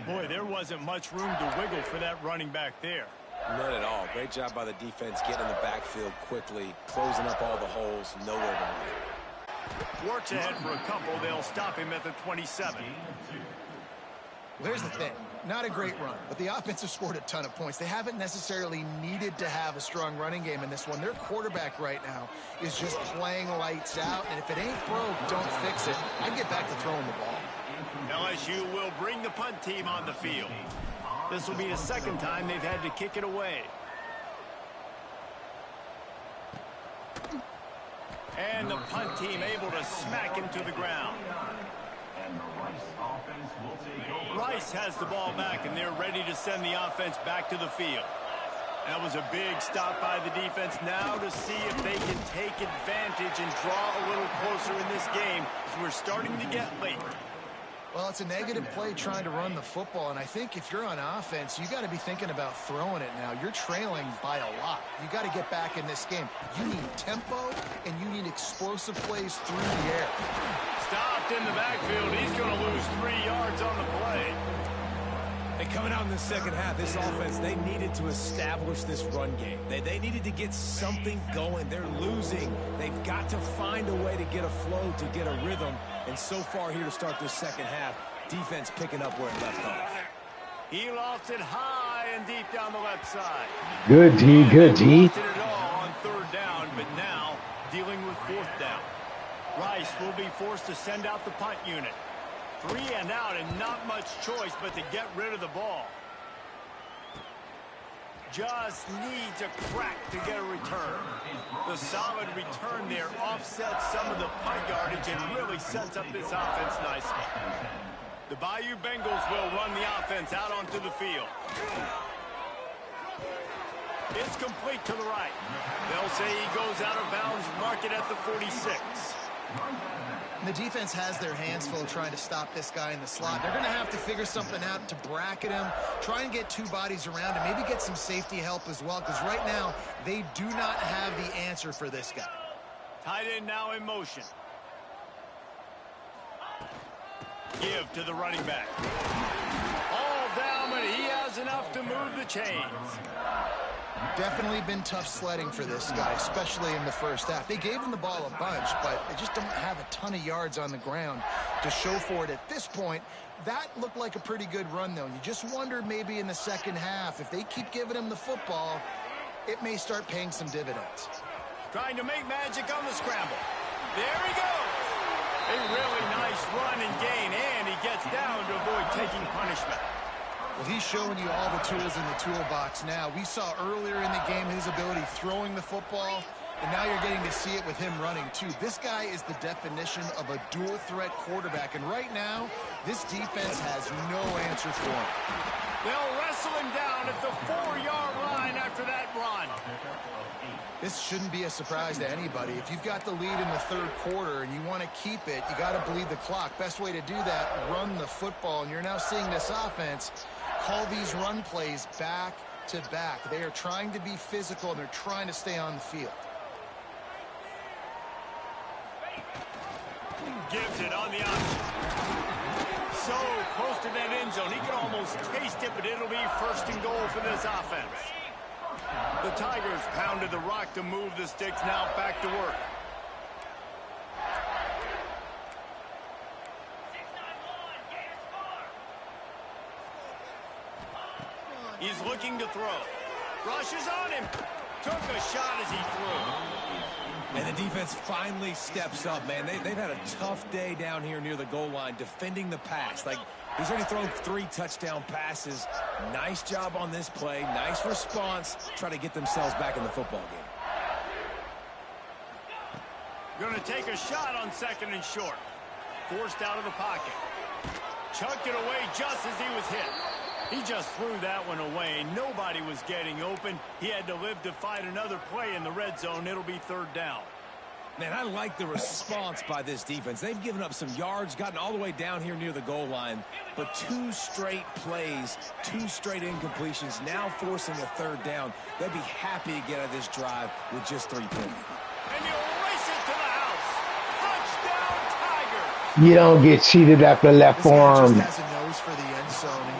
Boy, there wasn't much room to wiggle for that running back there. None at all. Great job by the defense getting in the backfield quickly, closing up all the holes, nowhere to run. Works ahead for a couple. They'll stop him at the 27. Well, here's the thing. Not a great run, but the offense has scored a ton of points. They haven't necessarily needed to have a strong running game in this one. Their quarterback right now is just playing lights out, and if it ain't broke, don't fix it. I'd get back to throwing the ball. LSU will bring the punt team on the field. This will be the second time they've had to kick it away. And the punt team able to smack him to the ground. Rice has the ball back, and they're ready to send the offense back to the field. That was a big stop by the defense. Now to see if they can take advantage and draw a little closer in this game as we're starting to get late. Well, it's a negative play trying to run the football, and I think if you're on offense, you got to be thinking about throwing it now. You're trailing by a lot. You got to get back in this game. You need tempo, and you need explosive plays through the air. Stopped in the backfield. He's going to lose 3 yards on the play. And coming out in the second half, this offense, they needed to establish this run game. They needed to get something going. They're losing. They've got to find a way to get a flow, to get a rhythm. And so far here to start this second half, defense picking up where it left off. He lofts it high and deep down the left side. Good D, good D. Lofted it all on third down, but now dealing with fourth down. Rice will be forced to send out the punt unit. 3 and out, and not much choice but to get rid of the ball. Just needs a crack to get a return. The solid return there offsets some of the punt yardage and really sets up this offense nicely. The Bayou Bengals will run the offense out onto the field. It's complete to the right. They'll say he goes out of bounds, mark it at the 46. The defense has their hands full trying to stop this guy in the slot. They're going to have to figure something out to bracket him, try and get 2 bodies around him, maybe get some safety help as well, because right now they do not have the answer for this guy. Tight end now in motion. Give to the running back. All down, but he has enough to move the chains. Definitely been tough sledding for this guy, especially in the first half. They gave him the ball a bunch, but they just don't have a ton of yards on the ground to show for it at this point. That looked like a pretty good run, though. You just wonder maybe in the second half, if they keep giving him the football, it may start paying some dividends. Trying to make magic on the scramble. There he goes. A really nice run and gain, and he gets down to avoid taking punishment. Well, he's showing you all the tools in the toolbox now. We saw earlier in the game his ability throwing the football, and now you're getting to see it with him running, too. This guy is the definition of a dual-threat quarterback, and right now, this defense has no answer for him. They'll wrestle him down at the 4-yard line after that run. This shouldn't be a surprise to anybody. If you've got the lead in the third quarter and you want to keep it, you got to bleed the clock. Best way to do that, run the football. And you're now seeing this offense call these run plays back to back. They are trying to be physical, and they're trying to stay on the field. Gives it on the option. So close to that end zone. He can almost taste it, but it'll be first and goal for this offense. The Tigers pounded the rock to move the sticks. Now back to work. He's looking to throw. Rushes on him. Took a shot as he threw. And the defense finally steps up, man. They've had a tough day down here near the goal line defending the pass. Like, he's already thrown 3 touchdown passes. Nice job on this play. Nice response. Try to get themselves back in the football game. Going to take a shot on second and short. Forced out of the pocket. Chucked it away just as he was hit. He just threw that one away. Nobody was getting open. He had to live to fight another play in the red zone. It'll be third down. Man, I like the response by this defense. They've given up some yards, gotten all the way down here near the goal line. But 2 straight plays, 2 straight incompletions, now forcing a third down. They'd be happy to get out of this drive with just 3 points. And you'll race it to the house. Touchdown, Tiger. You don't get cheated at the left forearm.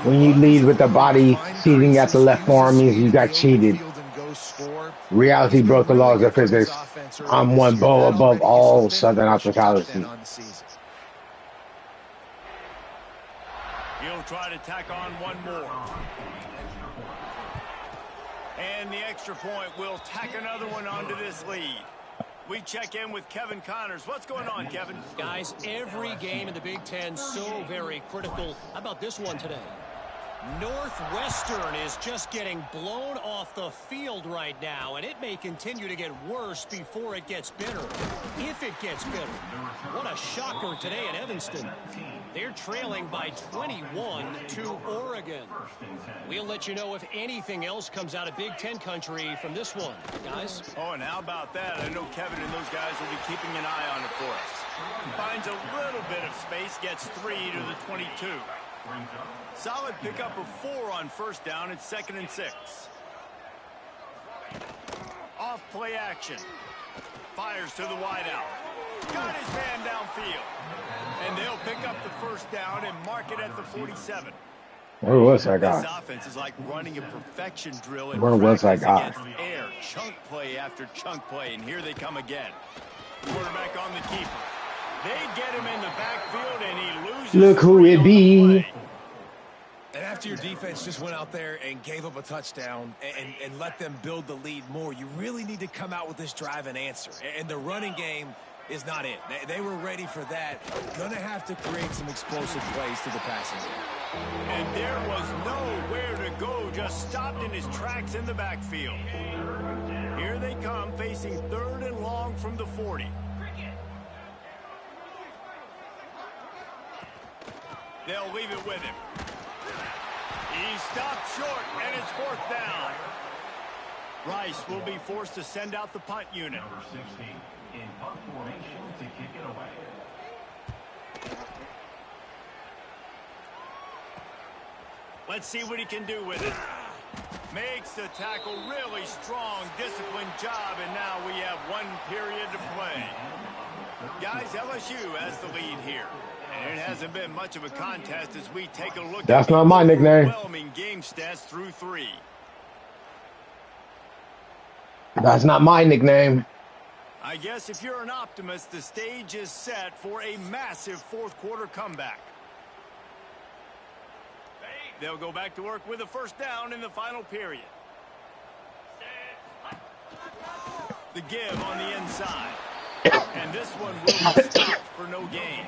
When you lead with the body cheating at the left forearm means you got cheated. Reality broke the laws of physics. I'm one bow above all Southern hospitality. He'll try to tack on one more. And the extra point will tack another one onto this lead. We check in with Kevin Connors. What's going on, Kevin? Guys, every game in the Big Ten so very critical. How about this one today? Northwestern is just getting blown off the field right now, and it may continue to get worse before it gets better. If it it gets better. What a shocker today in Evanston. They're trailing by 21 to Oregon. We'll let you know if anything else comes out of Big Ten country from this one, guys. Oh, and how about that? I know Kevin and those guys will be keeping an eye on it for us. Finds a little bit of space, gets 3 to the 22. Solid pickup of 4 on first down. It's 2nd and 6. Off play action. Fires to the wideout. Got his man downfield. And they'll pick up the first down and mark it at the 47. Where was that guy? This offense is like running a perfection drill in Where was that guy? against air. Chunk play after chunk play, and here they come again. Quarterback on the keeper. They get him in the backfield, and he loses. Look who it be. And after your defense just went out there and gave up a touchdown and let them build the lead more, you really need to come out with this drive and answer. And the running game is not it. They were ready for that. Gonna have to create some explosive plays to the passing game. And there was nowhere to go, just stopped in his tracks in the backfield. Here they come, facing 3rd and long from the 40. They'll leave it with him. He stopped short, and it's 4th down. Rice will be forced to send out the punt unit. Number 16 in punt formation to kick it away. Let's see what he can do with it. Makes the tackle really strong, disciplined job, and now we have 1 period to play. Guys, LSU has the lead here. And it hasn't been much of a contest as we take a look That's at not my nickname. overwhelming game stats through 3. That's not my nickname. I guess if you're an optimist, the stage is set for a massive 4th quarter comeback. They'll go back to work with a first down in the final period. The give on the inside. And this one will be stopped for no gain.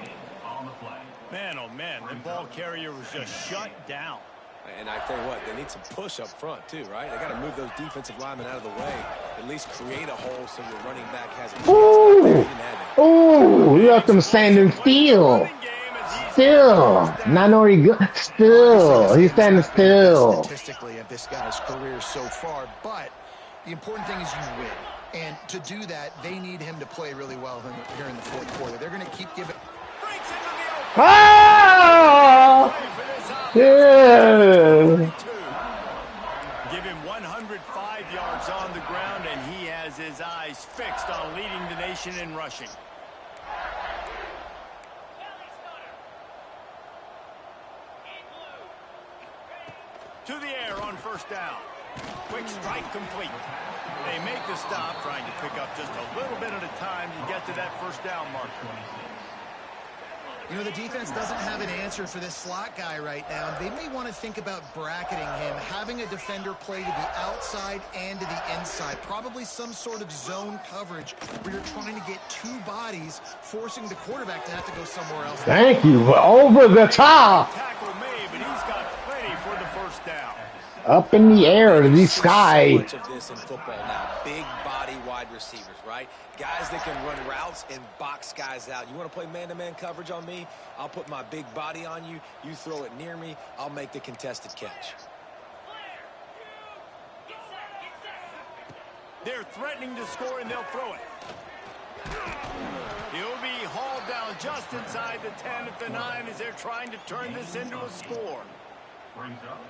Man, oh man, the ball carrier was just shut down. And I tell you what, they need some push up front too, right? They got to move those defensive linemen out of the way. At least create a hole so your running back has a chance. Ooh, you left him standing still. Still. Not only good. Still. He's standing still. Statistically of this guy's career so far, but the important thing is you win. And to do that, they need him to play really well here in the 4th quarter. They're going to keep giving. Ah! Yeah. Give him 105 yards on the ground, and he has his eyes fixed on leading the nation in rushing. To the air on first down. Quick strike complete. They make the stop, trying to pick up just a little bit at a time to get to that first down marker. You know, the defense doesn't have an answer for this slot guy right now. They may want to think about bracketing him, having a defender play to the outside and to the inside. Probably some sort of zone coverage where you're trying to get 2 bodies, forcing the quarterback to have to go somewhere else. Thank you. Over the top. Tackle made, but he's got plenty for the first down. Up in the air to the sky. So much of this in football now. Big body wide receivers, right? Guys that can run routes and box guys out. You want to play man-to-man coverage on me? I'll put my big body on you. You throw it near me. I'll make the contested catch. They're threatening to score, and they'll throw it. He'll be hauled down just inside the 10 at the 9 as they're trying to turn this into a score.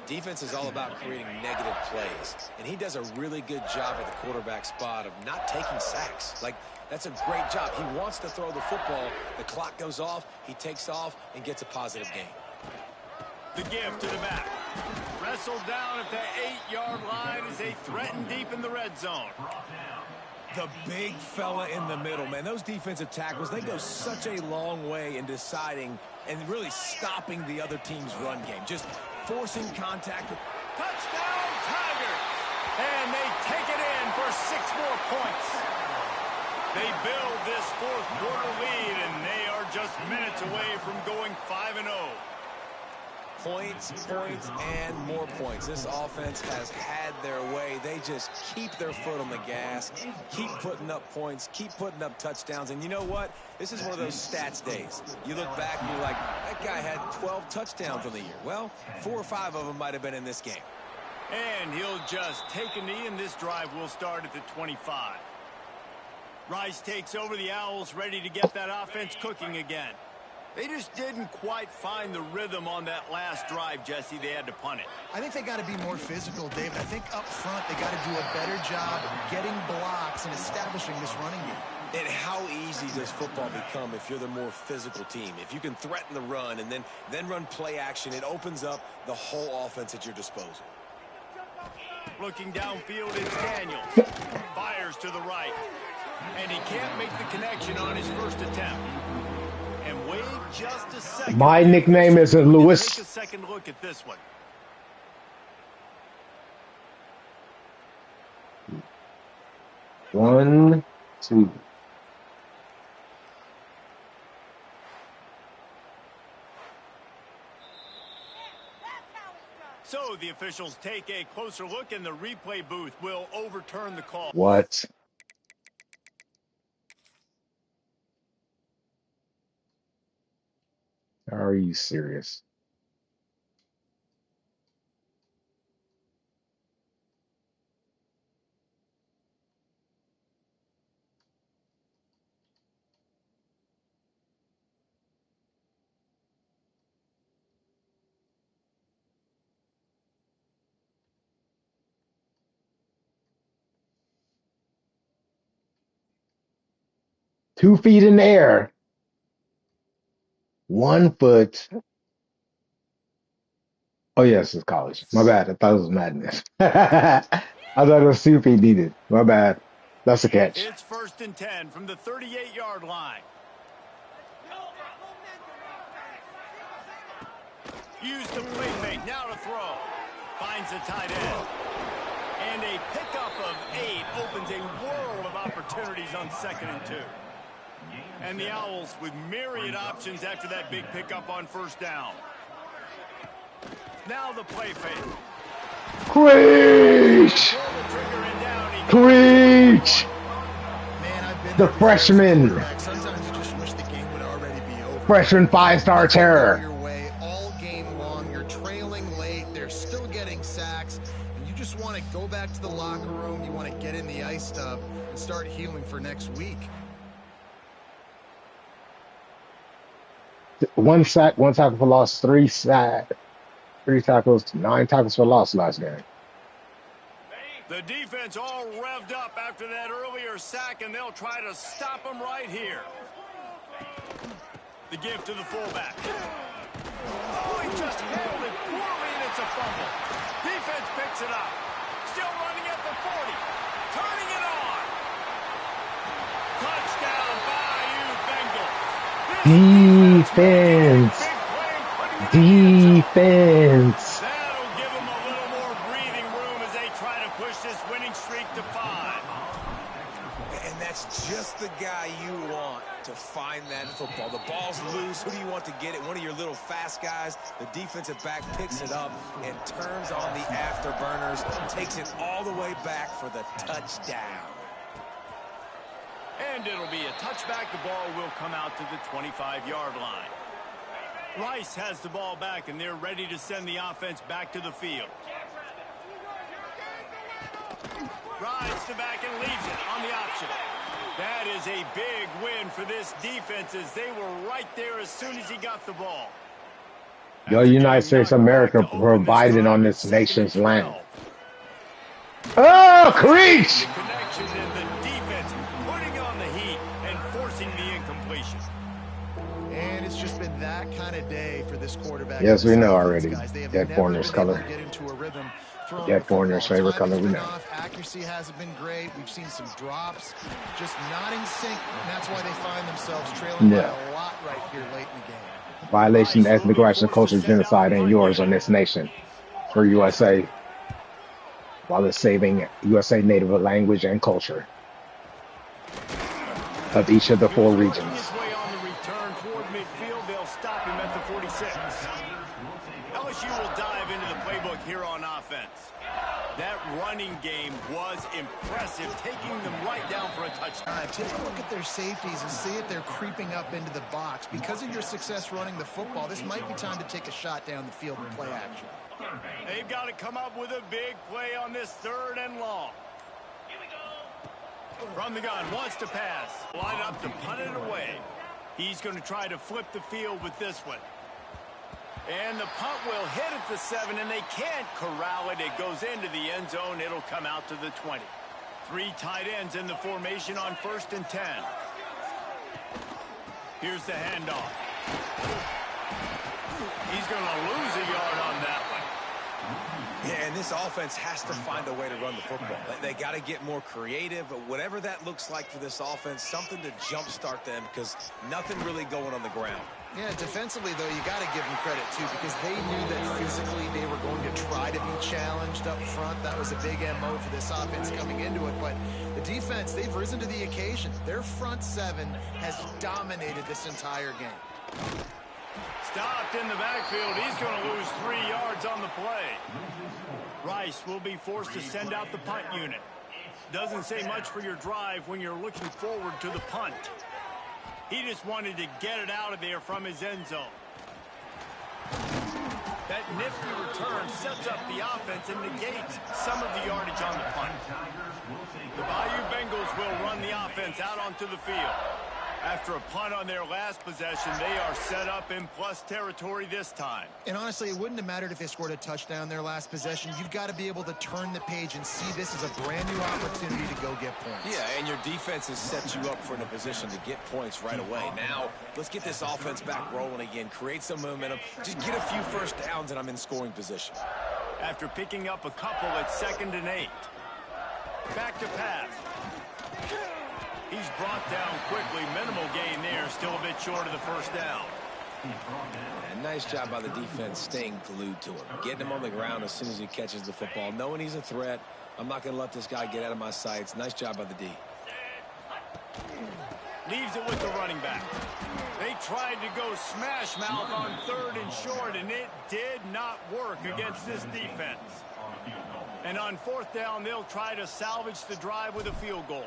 Defense is all about creating negative plays, and he does a really good job at the quarterback spot of not taking sacks. Like, that's a great job. He wants to throw the football. The clock goes off, he takes off, and gets a positive gain. The give to the back. Wrestled down at the 8-yard line as they threaten deep in the red zone. The big fella in the middle, man. Those defensive tackles, they go such a long way in deciding and really stopping the other team's run game. Just forcing contact. Touchdown, Tigers! And they take it in for 6 more points. They build this 4th quarter lead, and they are just minutes away from going 5-0. Points, points, and more points. This offense has had their way. They just keep their foot on the gas, keep putting up points, keep putting up touchdowns. And you know what? This is one of those stats days. You look back and you're like, that guy had 12 touchdowns on the year. Well, 4 or 5 of them might have been in this game. And he'll just take a knee, and this drive will start at the 25. Rice takes over the Owls, ready to get that offense cooking again. They just didn't quite find the rhythm on that last drive, Jesse. They had to punt it. I think they got to be more physical, David. I think up front they got to do a better job getting blocks and establishing this running game. And how easy does football become if you're the more physical team? If you can threaten the run and then run play action, it opens up the whole offense at your disposal. Looking downfield, it's Daniels. Fires to the right. And he can't make the connection on his first attempt. And wait just a second. My nickname is Lewis. Take a second look at this one. One, two. So the officials take a closer look, and the replay booth will overturn the call. What? Are you serious? Two feet in the air. 1 foot. Oh, yes, it's college. My bad. I thought it was madness. I thought it was 2 feet needed. My bad. That's a catch. It's 1st and 10 from the 38-yard line. Use the play fake. Now to throw. Finds the tight end. And a pickup of 8 opens a world of opportunities on 2nd and 2. And the Owls with myriad options after that big pickup on 1st down. Now the play fake. Preach! Preach! The freshman. Sometimes you just wish the game would already be over. Freshman 5-star terror. Your way all game long. You're trailing late. They're still getting sacks. And you just want to go back to the locker room. You want to get in the ice tub and start healing for next week. 1 sack, 1 tackle for loss, 3 tackles, 9 tackles for loss last game. The defense all revved up after that earlier sack, and they'll try to stop them right here. The give to the fullback. Oh, he just handled it poorly, and it's a fumble. Defense picks it up. Still running at the 40. Turning it on. Touchdown, Bayou Bengals. Defense. Defense. That'll give them a little more breathing room as they try to push this winning streak to 5. And that's just the guy you want to find that football. The ball's loose. Who do you want to get it? One of your little fast guys. The defensive back picks it up and turns on the afterburners. Takes it all the way back for the touchdown. And it'll be a touchback. The ball will come out to the 25-yard line. Rice has the ball back, and they're ready to send the offense back to the field. Rides the back and leaves it on the option. That is a big win for this defense as they were right there as soon as he got the ball. Yo, United States of America provided on this nation's land. Oh, Creech! The connection and the defense putting on the heat and forcing the incompletion. And it's just been that kind of day for this quarterback. Yes, we know already. Dead Dead Foreigner's color. Dead Foreigner's favorite color, we know. Accuracy hasn't been great. We've seen some drops, just not in sync, and that's why they find themselves trailing by a lot right here late in the game. Violation of ethnic rights and culture, genocide ain't yours on this nation. For USA, while it's saving USA native language and culture of each of the 4 regions. LSU running game was impressive, taking them right down for a touchdown. Take a look at their safeties and see if they're creeping up into the box. Because of your success running the football, this might be time to take a shot down the field and play action. They've got to come up with a big play on this 3rd and long. From the gun, wants to pass. Line up to punt it away. He's going to try to flip the field with this one. And the punt will hit at the 7, and they can't corral it. It goes into the end zone. It'll come out to the 20. 3 tight ends in the formation on 1st and 10. Here's the handoff. He's going to lose a yard on that one. Yeah, and this offense has to find a way to run the football. They got to get more creative, whatever that looks like for this offense, something to jumpstart them because nothing really going on the ground. Yeah, defensively, though, you got to give them credit, too, because they knew that physically they were going to try to be challenged up front. That was a big MO for this offense coming into it. But the defense, they've risen to the occasion. Their front 7 has dominated this entire game. Stopped in the backfield. He's going to lose 3 yards on the play. Rice will be forced to send out the punt unit. Doesn't say much for your drive when you're looking forward to the punt. He just wanted to get it out of there from his end zone. That nifty return sets up the offense and negates some of the yardage on the punt. The Bayou Bengals will run the offense out onto the field. After a punt on their last possession, they are set up in plus territory this time. And honestly, it wouldn't have mattered if they scored a touchdown their last possession. You've got to be able to turn the page and see this as a brand new opportunity to go get points. Yeah, and your defense has set you up for a position to get points right away. Now, let's get this offense back rolling again, create some momentum, just get a few first downs, and I'm in scoring position. After picking up a couple at 2nd and 8. Back to pass. He's brought down quickly. Minimal gain there. Still a bit short of the first down. And nice job by the defense staying glued to him. Getting him on the ground as soon as he catches the football. Knowing he's a threat. I'm not going to let this guy get out of my sights. Nice job by the D. Leaves it with the running back. They tried to go smash mouth on 3rd and short, and it did not work against this defense. And on 4th down, they'll try to salvage the drive with a field goal.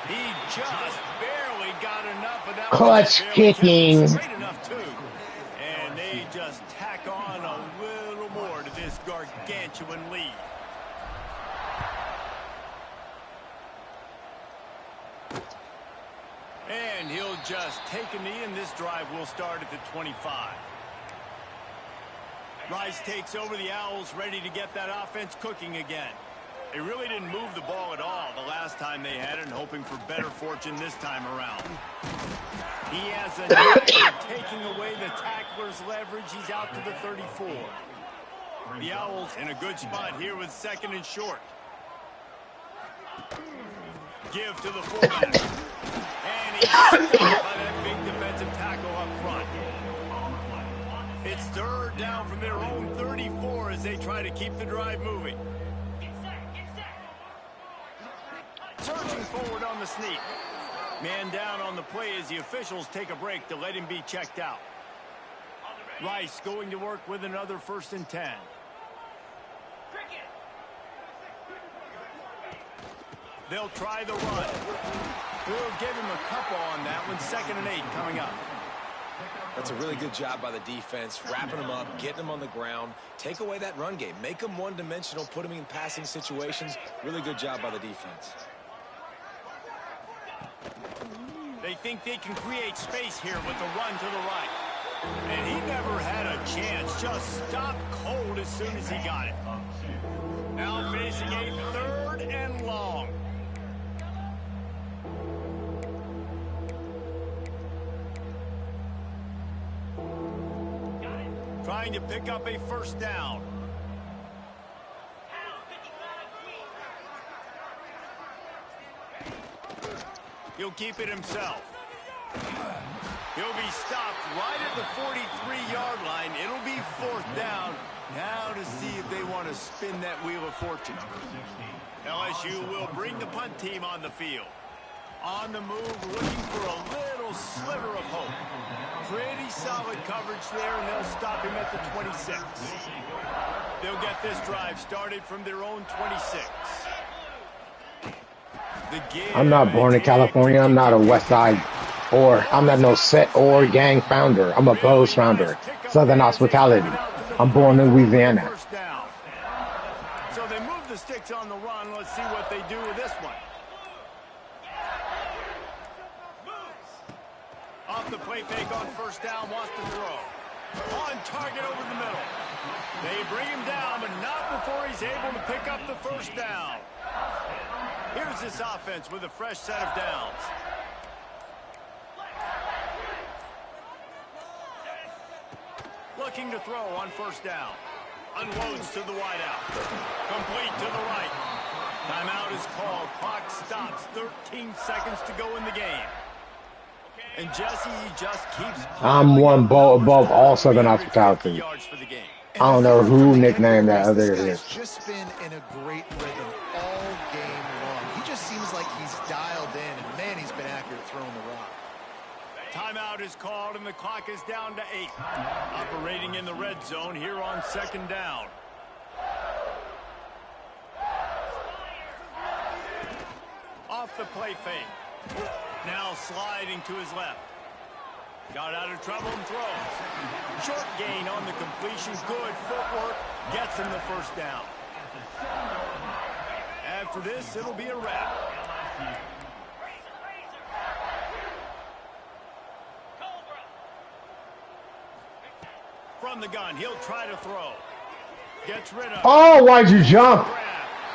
He just barely got enough of that. Clutch kicking. Straight enough, too. And they just tack on a little more to this gargantuan lead. And he'll just take a knee, and this drive will start at the 25. Rice takes over the Owls, ready to get that offense cooking again. They really didn't move the ball at all the last time they had it, and hoping for better fortune this time around. He has a knack of taking away the tackler's leverage. He's out to the 34. The Owls in a good spot here with 2nd and short. Give to the fullback. And he's stopped by that big defensive tackle up front. It's 3rd down from their own 34 as they try to keep the drive moving. Surging forward on the sneak. Man down on the play as the officials take a break to let him be checked out. Rice going to work with another 1st and 10. They'll try the run. We'll give him a couple on that one. 2nd and 8 coming up. That's a really good job by the defense, wrapping them up, getting them on the ground. Take away that run game. Make them one-dimensional, put them in passing situations. Really good job by the defense. They think they can create space here with the run to the right. And he never had a chance. Just stopped cold as soon as he got it. Now facing a 3rd and long. Trying to pick up a 1st down. He'll keep it himself. He'll be stopped right at the 43-yard line. It'll be 4th down. Now to see if they want to spin that wheel of fortune. LSU will bring the punt team on the field. On the move, looking for a little sliver of hope. Pretty solid coverage there, and they'll stop him at the 26. They'll get this drive started from their own 26. The give I'm not and born in take to California. I'm kick not it a back West to Side pass. or I'm Oh, not he's no got some set or space. gang founder. I'm a Bose Really nice founder. pickup Southern there as they drive hospitality. it out to the I'm born in 44 with the Louisiana. first down. So they move the sticks on the run. Let's see what they do with this one. Off the play fake on first down, wants to throw. On target over the middle. They bring him down, but not before he's able to pick up the first down. Here's this offense with a fresh set of downs. Looking to throw on first down. Unloads to the wideout. Complete to the right. Timeout is called. Clock stops. 13 seconds to go in the game. And Jesse, he just keeps I'm one above all Southern 350 hospitality. yards for the game. I And don't as you know heard from who the get-go, nicknamed that Reese, this other guy's is. just been in a great rhythm all game long. He just seems like he's dialed in, and man, he's been accurate throwing the rock. Timeout is called, and the clock is down to 8. Operating in the red zone here on second down. Off the play fake. Now sliding to his left. Got out of trouble and throws. Short gain on the completion. Good footwork. Gets him the first down. After this, it'll be a wrap. From the gun, he'll try to throw. Gets rid of it. Oh, why'd you jump?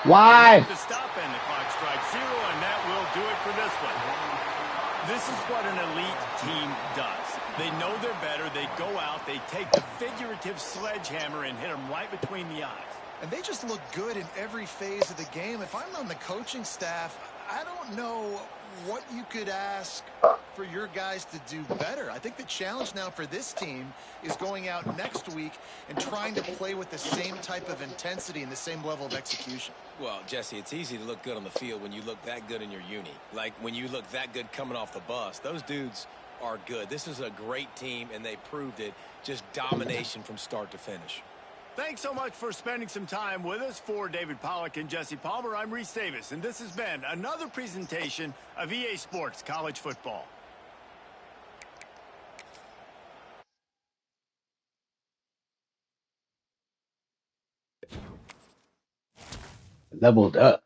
Why? The stop and the clock strikes 0, and that will do it for this one. This is what an elite team does. They know they're better. They go out. They take the figurative sledgehammer and hit them right between the eyes. And they just look good in every phase of the game. If I'm on the coaching staff, I don't know what you could ask for your guys to do better. I think the challenge now for this team is going out next week and trying to play with the same type of intensity and the same level of execution. Well, Jesse, it's easy to look good on the field when you look that good in your uni. Like when you look that good coming off the bus. Those dudes are good. This is a great team, and they proved it. Just domination from start to finish. Thanks so much for spending some time with us. For David Pollack and Jesse Palmer, I'm Reese Davis, and this has been another presentation of EA Sports College Football. Leveled up.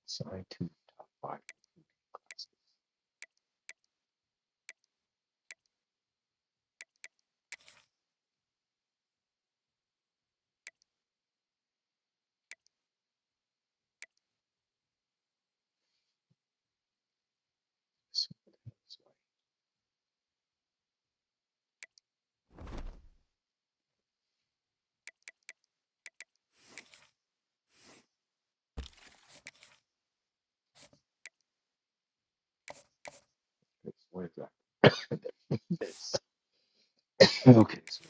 Assigned to top 5 classes. What is that? This. Okay. So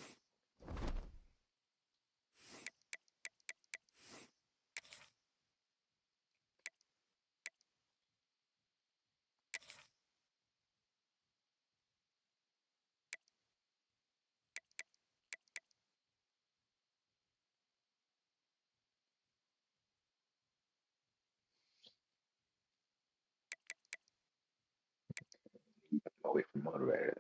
motivated.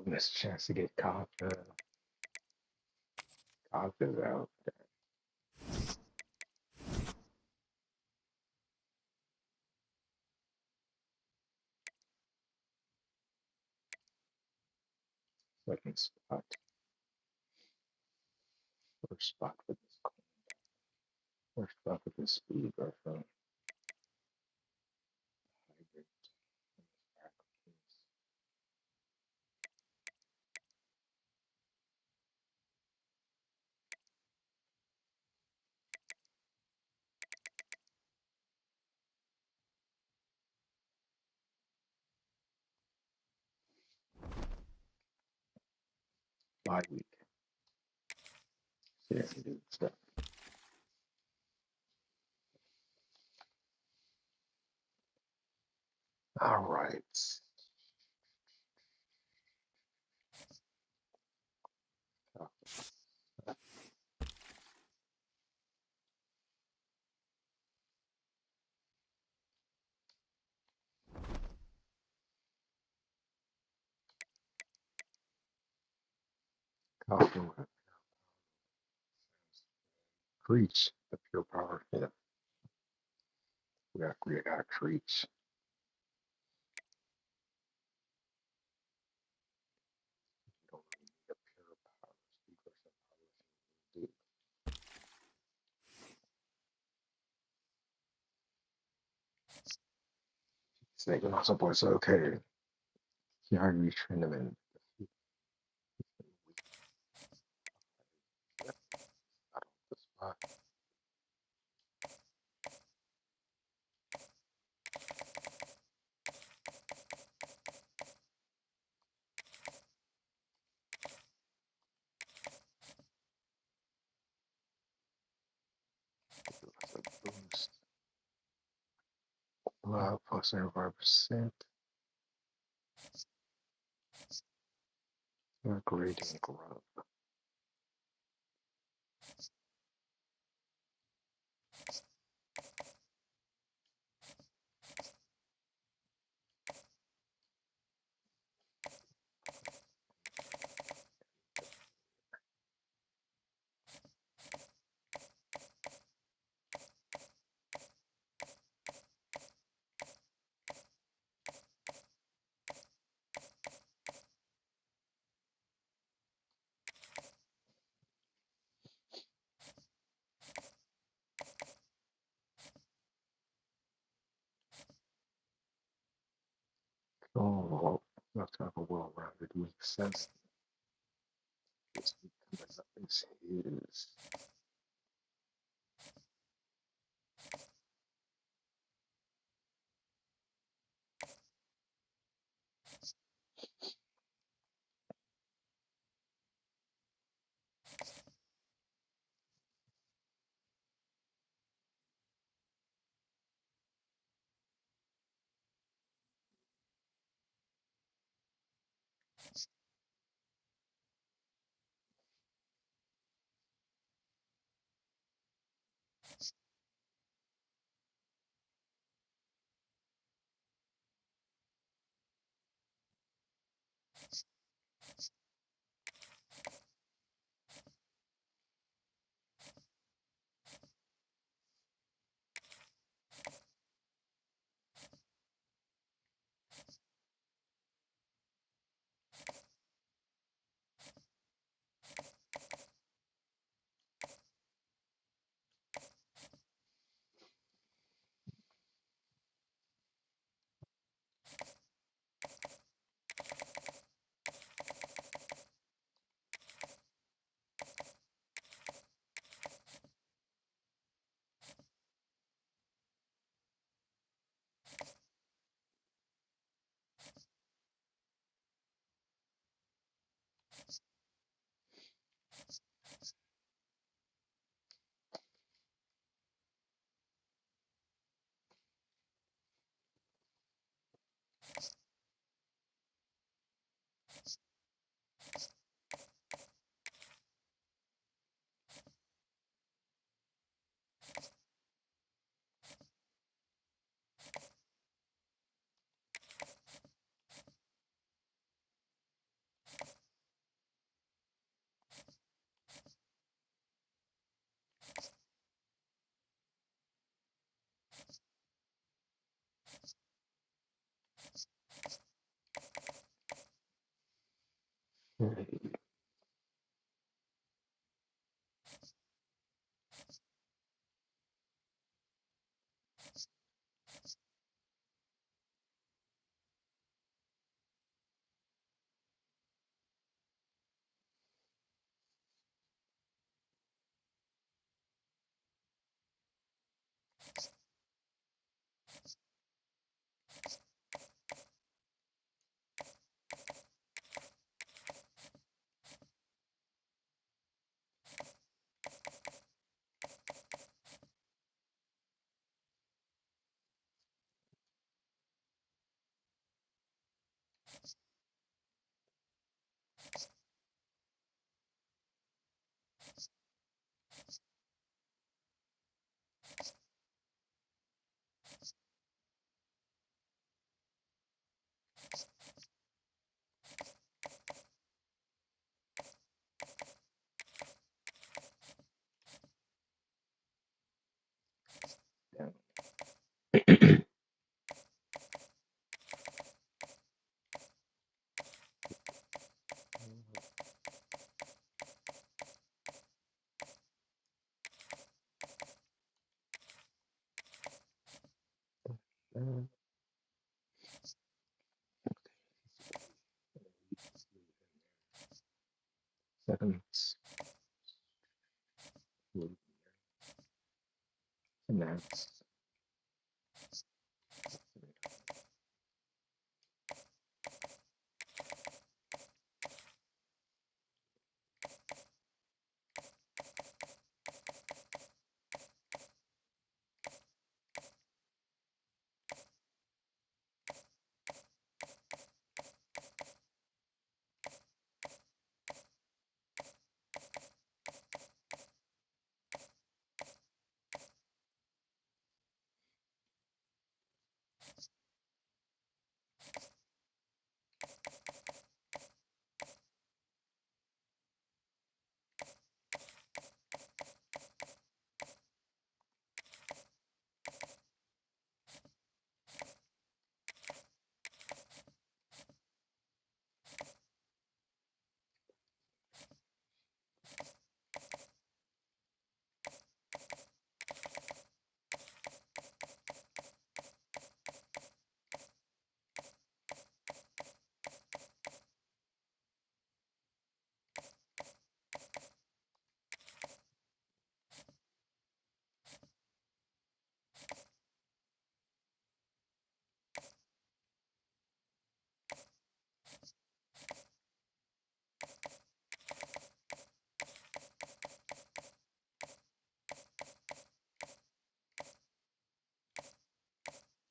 Missed a chance to get caught. Caught is out. Second spot. First spot for this. First spot for this speed or from hybrid. Bye week. Seriously, dude. Stuff. All right. Coffee with Creech, the pure power. Yeah, we got Creech. You don't really need a pure power. Speed versus power. Dude, Snake and also boys. Okay, he already trained him in. Out of the spot. That's a boost. Plus 75%. Grading growth. Oh, let's have a well-rounded week since this week coming up is his. Seconds. Snaps.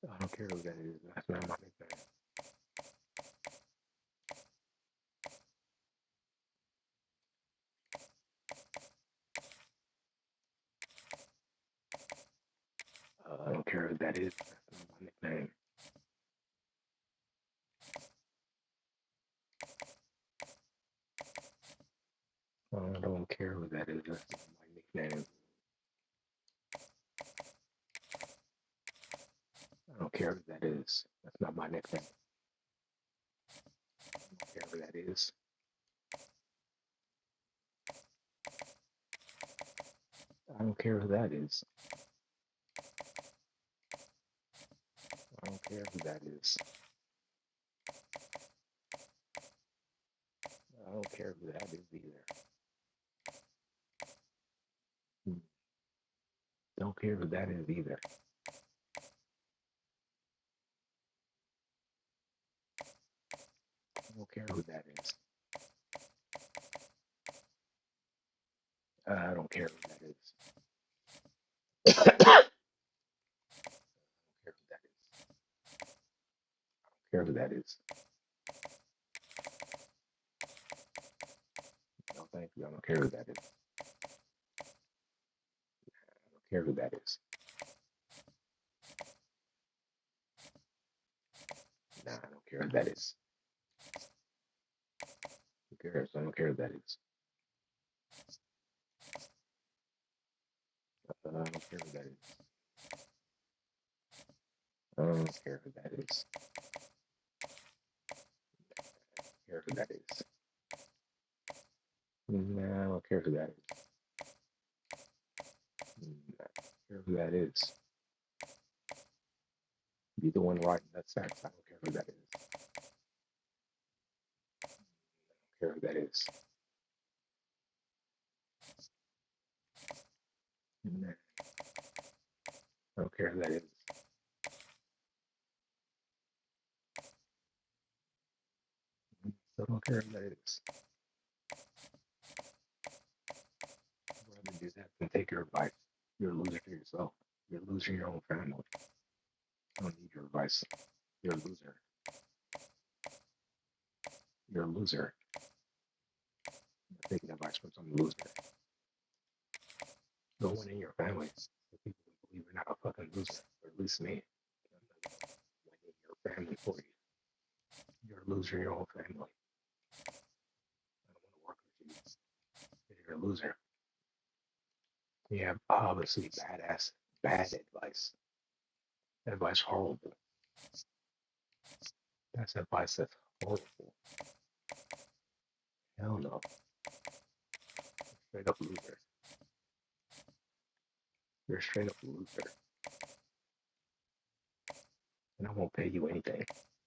I don't care who that is. That's not my nickname. I don't care who that is. That's not my nickname. I don't care who that is. That's not my nickname. I don't care who that is. That's not my nickname. I don't care who that is. I don't care who that is. I don't care who that is. I don't care who that is either. Hmm. Don't care who that is either. I don't care who that is. I don't care who that is. I don't care who that is. Care who that is. No, thank you. I don't care who that is. I don't care who that is. Nah, I don't care who that is. Who cares? I don't care who that is. I don't care who that is. I don't care who that is. I don't care who that is. Nah, I don't care who that is. Nah, I don't care who that is. Be the one writing that sex. I don't care who that is. I don't care who that is. Nah, I don't care who that is. Still don't care who that is. I'd rather do that than take your advice. You're a loser for yourself. You're a loser in your own family. I don't need your advice. You're a loser. You're a loser. You're taking advice from some loser. No one in your family. The people who believe you're not a fucking loser, or at least me. I'm not in your family for you. You're a loser in your own family. I don't want to work with you. You're a loser. You have obviously bad advice. That advice horrible. That's advice that's horrible. Hell no. Straight up loser. You're a straight up loser. And I won't pay you anything.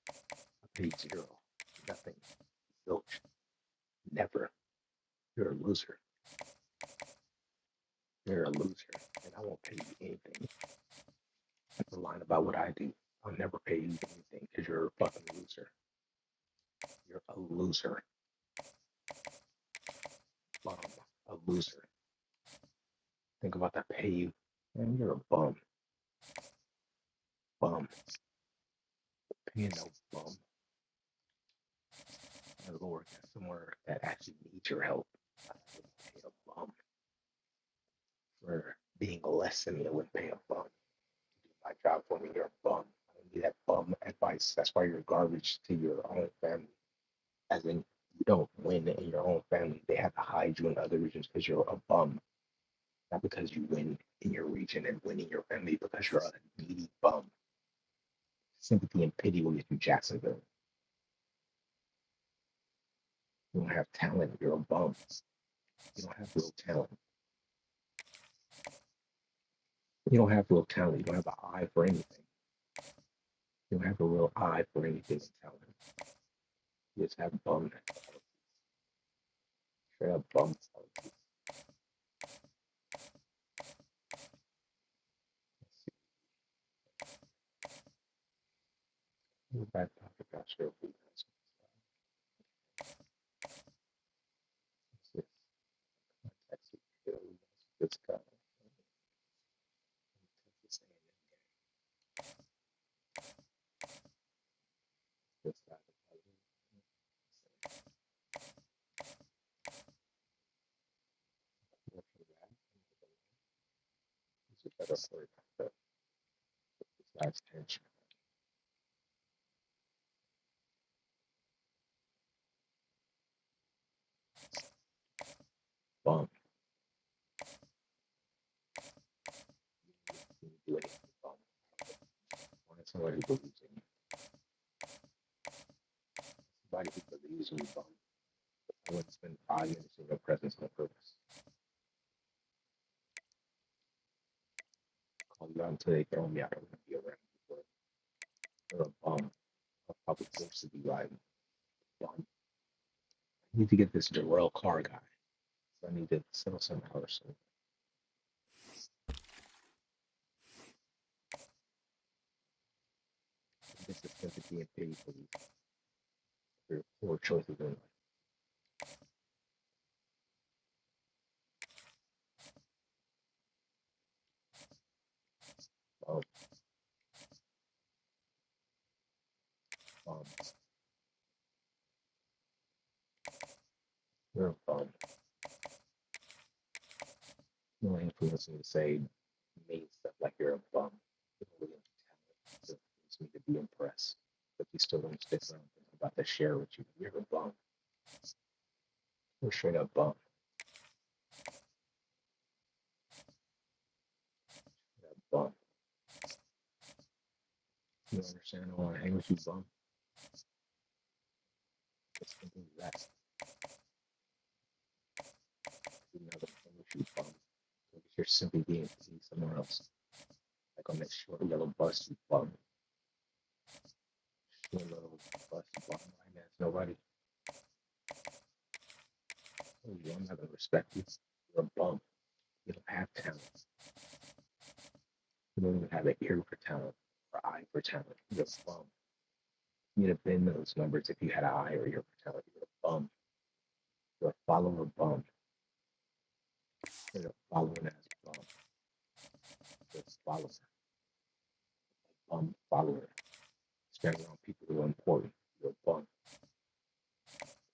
I'll pay you zero. Nothing. Zilch. Never. You're a loser. You're a loser. And I won't pay you anything. That's a line about what I do. I'll never pay you anything because you're a fucking loser. You're a loser. Bum. A loser. Think about that pay you. Man, you're a bum. Bum. Paying no bum. My lord, somewhere that actually needs your help. I wouldn't pay a bum for being less than me. I wouldn't pay a bum to do my job for me. You're a bum. I don't need that bum advice. That's why you're garbage to your own family. As in, you don't win in your own family. They have to hide you in other regions because you're a bum. Not because you win in your region and win in your family, because you're a needy bum. Sympathy and pity will get you Jacksonville. You don't have talent. You're a bum. You don't have real talent. You don't have real talent. You don't have an eye for anything. You don't have a real eye for anything in talent. You just have bum qualities. Straight up bum qualities. We're back to the sure food. This guy. Texas A&M. This guy. He's a better player. But this guy's tension. Bum. You do anything bum. Find somebody who believes in you. Somebody who believes in you bum. I wouldn't spend 5 minutes in your presence on purpose. Call you out until they throw me out. I wouldn't be around you. You're a bum. I'll probably force to be right. Bum. I need to get this Jarrell Carr guy. So I need to settle some hours. So get the sympathy and pity for your poor choices in life. Bum. Bum. You're a bum. You don't influence me to say mean stuff like you're a bum. You don't really have talent to influence me to be impressed. But you still don't stick around. I'm about to share with you. You're a bum. You're straight up bum. You're a bum. You don't understand? I want to hang with you, bum. It's simple as that. simply being seen somewhere else. Like on that short yellow bus you bum. Short little bus you bum right now. Nobody. Oh, I'm not gonna respect you. You're a bum. You don't have talent. You don't even have an ear for talent or eye for talent. You're a bum. You'd have been those numbers if you had an eye or ear for talent. You're a bum. You're a follower bum. You're a following ass bum. You're a follower. Follower. Standing around people who are important. You're a bum.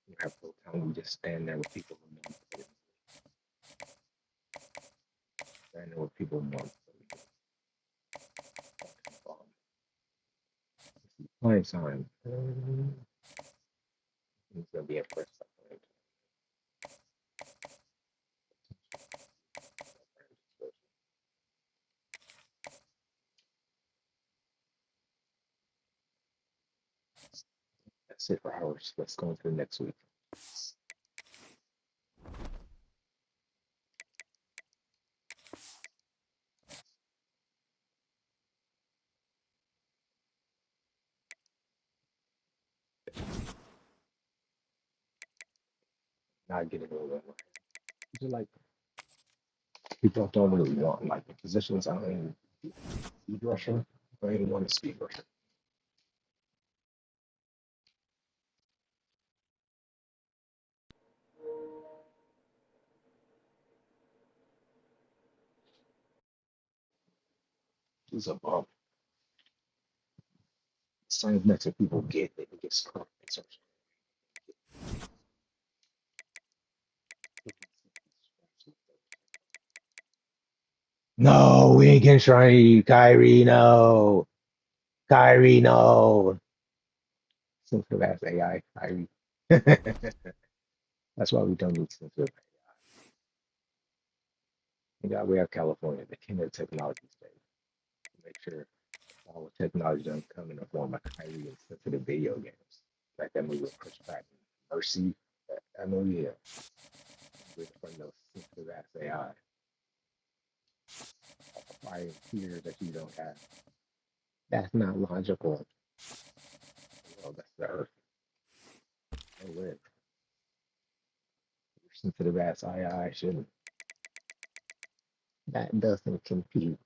You have no talent. You just stand there with people who know important. Stand there with people who know important. Bum. Playing time. He's gonna be impressed. That's it for hours. Let's go into the next week. Not getting over it. Just like people don't really want like the positions. I don't even speed rusher. I don't even want to speed rusher. He's a bum. Signs next to people get they can get screwed. No, we ain't getting shiny. Kyrie, no. Kyrie, no. Sensitive ass AI, Kyrie. That's why we don't need sensitive AI. Thank God we have California, the king of technology state. Make sure all the technology doesn't come in the form of Kyrie and sensitive video games. Like that movie with Chris Pratt, Mercy. That movie, yeah. With from those sensitive ass AI. Acquiring fears that you don't have. That's not logical. Well, that's the earth. They live. Your sensitive ass AI shouldn't. That doesn't compute.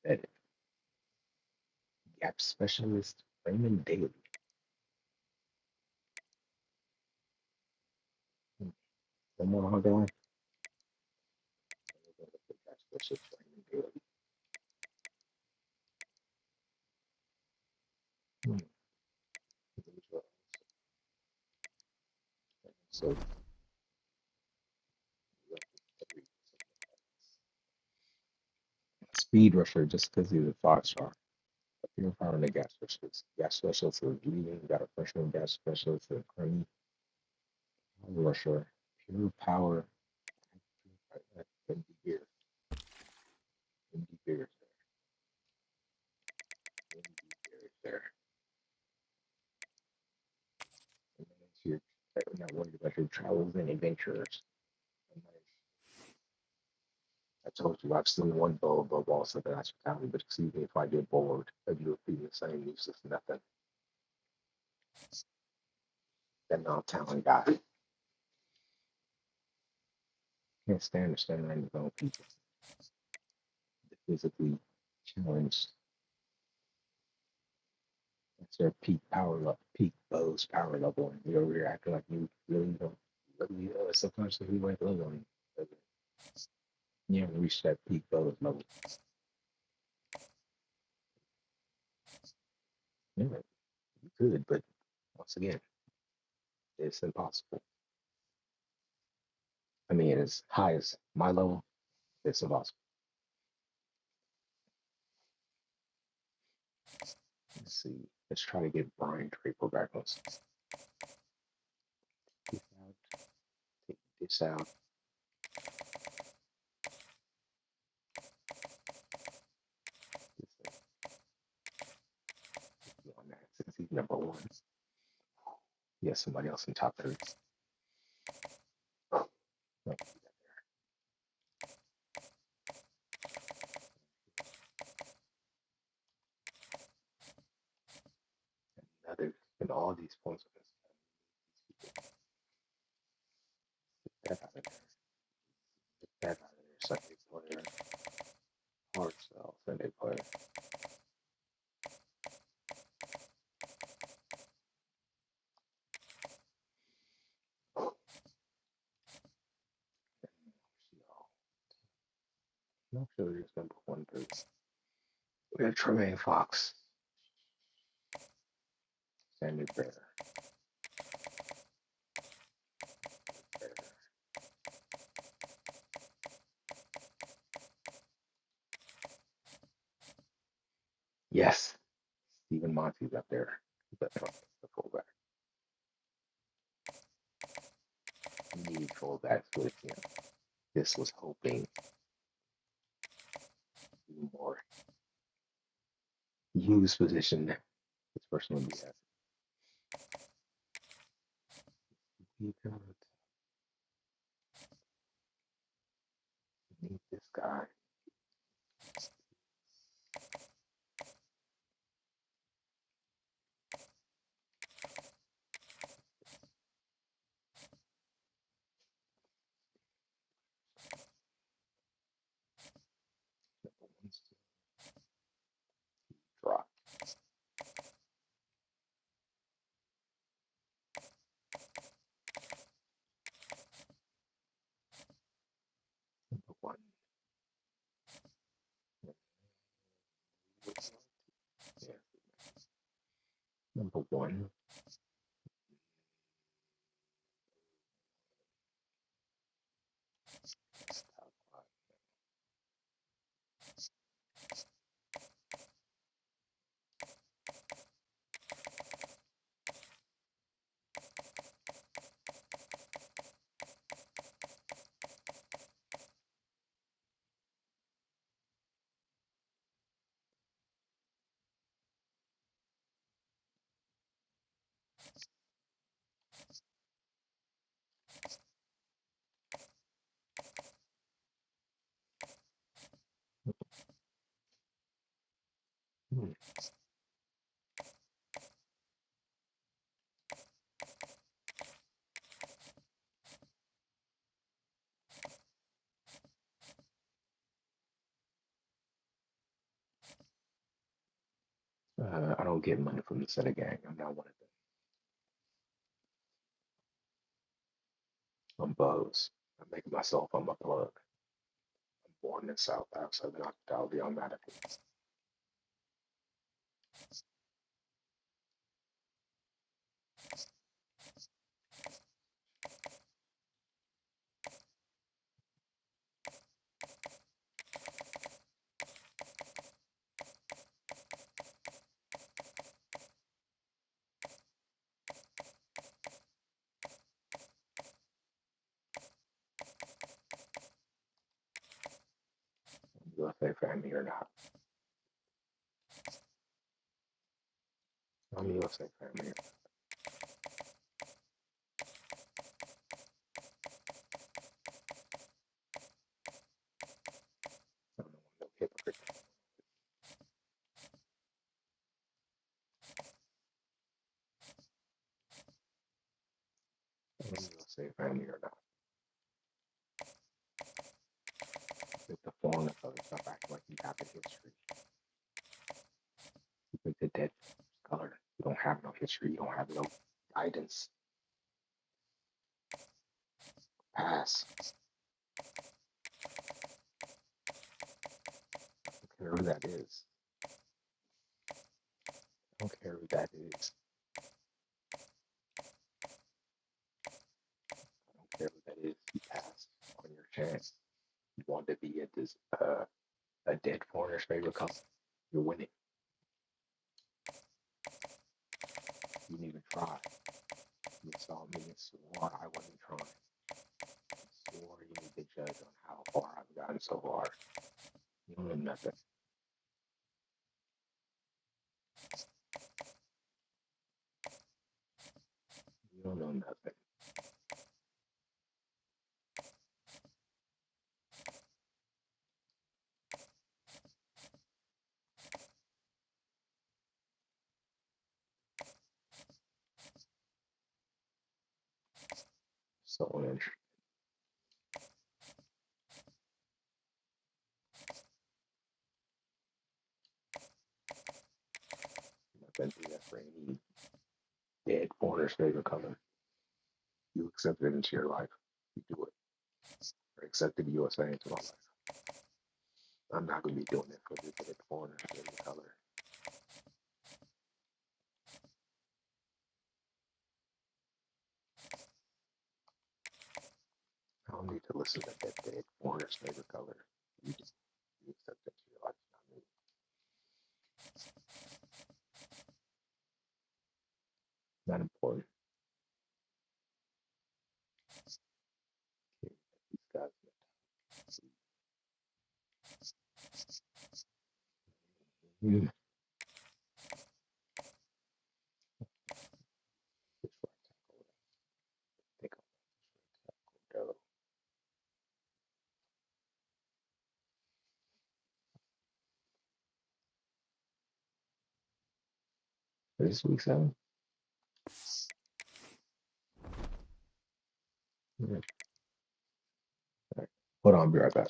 That gap specialist Raymond Daly. One more hog on. Gap specialist Raymond Daly. Hmm. So speed rusher just because he's a 5 star. Pure power and the gas specialist. Gas specialist is leading. Got a freshman gas specialist, a crummy rusher. Pure power. MD Beer. MD Beer is there. MD Beer is there. And then it's your, you're not worried about your travels and adventures. And I told you I've seen one bow above all something hospitality, but excuse me if I get bored of you repeating the same useless nothing. That non-talent guy can't stand to stand around his own people. The physically challenged. That's their peak power level, peak Bose power level, and you're over here acting like you really don't. Really, sometimes we went low on you. You haven't reached that peak Bose level. Yeah, you could, but once again, it's impossible. I mean, as high as my level, it's impossible. Let's see. Let's try to get Brian Draper back on. This out. Take this out. This on that since he's number 1. He has somebody else in top 3. these points on this. Get that out of there. Get that out of there, Sunday player. Hard sell, Sunday player. No, sure, there's number 1 3. We have Tremaine Fox, Sandy Bear. Yes, Stephen Monty's up there. The fullback. Need fullbacks with him. This was hoping more use position. This person would be at. We don't need this guy. Drop. Number 1. Yeah. Number 1. I don't get money from the Senate gang. I'm not one of them. I'm Buzz. I'm making myself on my plug. I'm born in the South. I have Southern hospitality automatically. USA family or not. I'm USA family. I don't want no hypocrite. I'm USA family or not. If the foreign other stuff act like you have a history. You pick the dead color. You don't have no history. You don't have no guidance. Pass. I don't care who that is. I don't care who that is. I don't care who that is. You pass on your chance. You want to be a dead foreigner's favorite color. You're winning. You didn't even try. You saw me and swore I wasn't trying. You swore you need to judge on how far I've gotten so far. You don't know nothing. You don't know nothing. So when I've been through that for any dead foreigner's favorite color, you accept it into your life. You do it. Or accepted the USA into my life. I'm not going to be doing it for the dead foreigner's favorite color. I don't need to listen to that dead foreigner's favorite color. You just you accept it into your life, not me. Not important. Okay, these guys. Mm. Think I'll go. Is this week 7? Yeah. All right. Hold on, I'll be right back.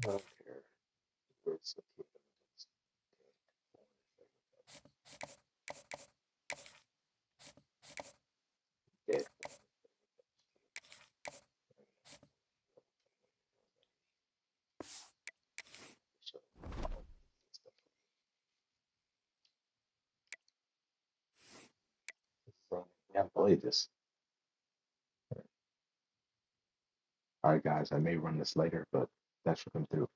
I don't care. It's dead. So, yeah, believe this. All right, guys, I may run this later, but that's what I'm through.